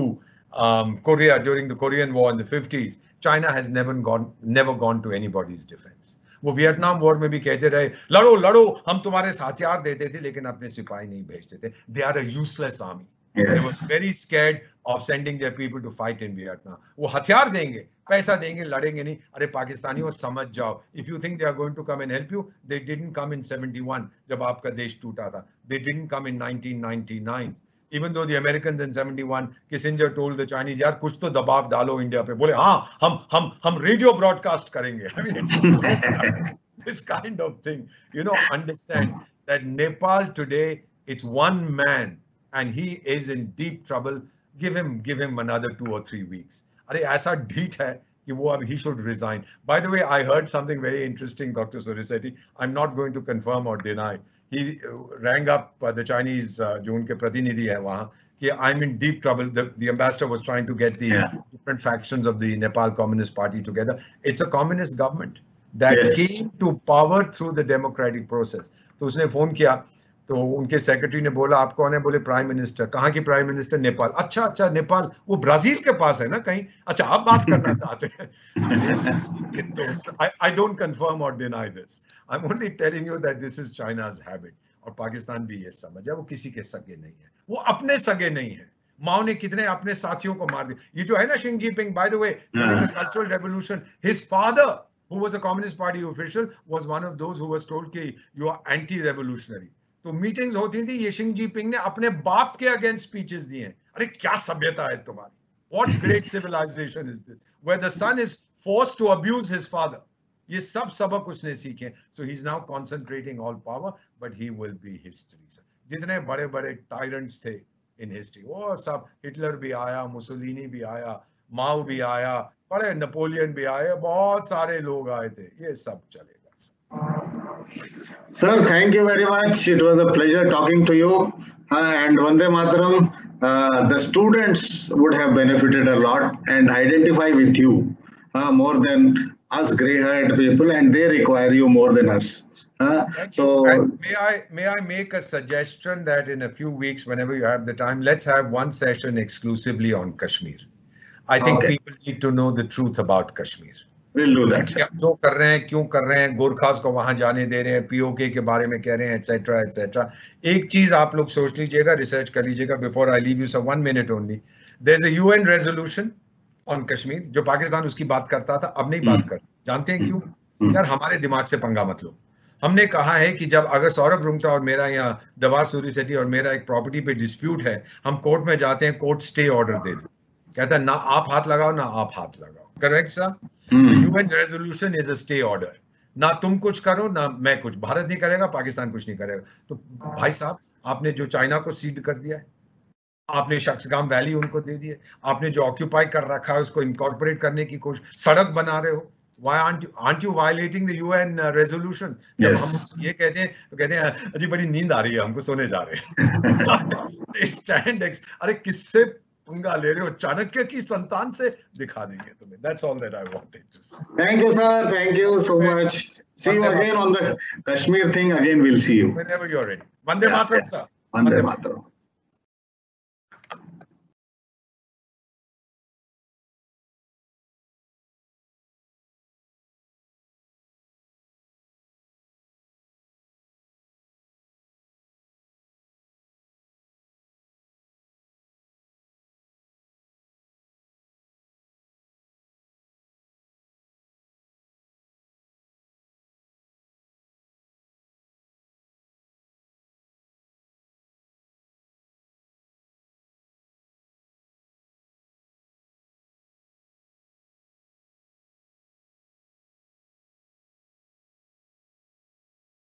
Korea during the Korean War in the 50s, China has never gone to anybody's defense. वो Vietnam war में भी कहते रहे, लड़ो लड़ो, हम तुम्हारे हथियार देते थे लेकिन अपने सिपाही नहीं भेजते थे. They are a useless army. They were very scared of sending their people to fight in Vietnam. वो हथियार देंगे, पैसा देंगे, लड़ेंगे नहीं. अरे पाकिस्तानियों समझ जाओ. If you think they are going to come and help you, they didn't come in 71 जब आपका देश टूटा था. They didn't come in 1999. Even though the Americans in 71, Kissinger told the Chinese, यार कुछ तो दबाव डालो इंडिया पे. बोले हाँ हम रेडियो ब्रॉडकास्ट करेंगे. I mean, it's this kind of thing. You know, understand that Nepal today, it's one man and he is in deep trouble. Give him another 2 or 3 weeks. अरे ऐसा ढीठ है कि वो अब he should resign. By the way, I heard something very interesting, Dr. Suriseti. I'm not going to confirm or deny. He rang up the Chinese जो उनके प्रतिनिधि है वहाँ कि I'm in deep trouble. The ambassador was trying to get the different factions of the Nepal Communist Party together. It's a communist government that came to power through the democratic process. तो उसने phone किया तो उनके secretary ने बोला आप कौन है? बोले प्राइम मिनिस्टर. कहाँ की प्राइम मिनिस्टर? नेपाल. अच्छा नेपाल, वो ब्राजील के पास है ना कहीं? अच्छा आप बात करना चाहते हैं. I don't confirm or deny this. I'm only telling you that this is China's habit. और पाकिस्तान भी ये समझा वो किसी के सगे नहीं है. वो अपने सगे नहीं है. माओ ने कितने अपने साथियों को मार दिया. ये जो है ना Xi Jinping, by the way, during the Cultural Revolution, his father, who was a Communist Party official, was one of those who was told कि you are anti-revolutionary. तो मीटिंग्स होती थी, ये Xi Jinping ने अपने बाप के अगेंस्ट स्पीचेस दिए हैं. अरे क्या सभ्यता है तुम्हारी? What great civilization is this? Where the son is forced to abuse his father. ये सब सबक उसने सीखे. So he's now concentrating all power, but he will be history. जितने बड़े बड़े tyrants थे in history, वो सब, हिटलर भी आया, मुसोलिनी भी आया, माओ भी आया, बड़े नेपोलियन भी आए, बहुत सारे लोग आए थे. ये सब चलेगा. Sir, thank you very much. It was a pleasure talking to you. And Vande Mataram, the students would have benefited a lot and identify with you more than us grey-haired people, and they require you more than us. So may I make a suggestion that in a few weeks, whenever you have the time, let's have one session exclusively on Kashmir. I think people need to know the truth about Kashmir. We'll do that. जो कर रहे हैं, क्यों कर रहे हैं, गोरखास को वहां जाने दे रहे हैं, पीओके के बारे में कह रहे हैं, एटसेट्रा एटसेट्रा. एक चीज आप लोग सोच लीजिएगा, रिसर्च कर लीजिएगा. Before I leave you sir, 1 minute only. There's a UN resolution on Kashmir. जो पाकिस्तान उसकी बात करता था, अब नहीं बात कर. जानते हैं क्यों? यार हमारे दिमाग से पंगा मत लो. हमने कहा है कि जब अगर सौरभ रुंगटा और मेरा यहाँ दवार सूरीसेट्टी और मेरा एक प्रॉपर्टी पे डिस्प्यूट है, हम कोर्ट में जाते हैं, कोर्ट स्टे ऑर्डर दे दे. कहता है ना आप हाथ लगाओ ना आप हाथ लगाओ. Correct sir? UN resolution is a stay order. ना तुम कुछ करो ना मैं कुछ. भारत नहीं करेगा, पाकिस्तान कुछ नहीं करेगा. तो भाई साहब, आपने जो चाइना को सीड कर दिया है, आपने शख्सगाम वैली उनको दे दिए, आपने जो ऑक्यूपाई कर रखा है उसको इनकॉर्पोरेट करने की कोशिश, सड़क बना रहे हो. Why aren't you violating the UN resolution? जब हम ये कहते हैं तो कहते हैं अजी बड़ी नींद आ रही है, हमको सोने जा रहे हैं. अरे किससे पंगा ले रहे हो? चाणक्य की संतान से दिखा देंगे तुम्हें. That's all that I wanted to say. Thank you, sir. Thank you so much. See you again on the Kashmir thing. Again, we'll see you. Whenever you're ready. Vande Mataram, sir. Vande Mataram.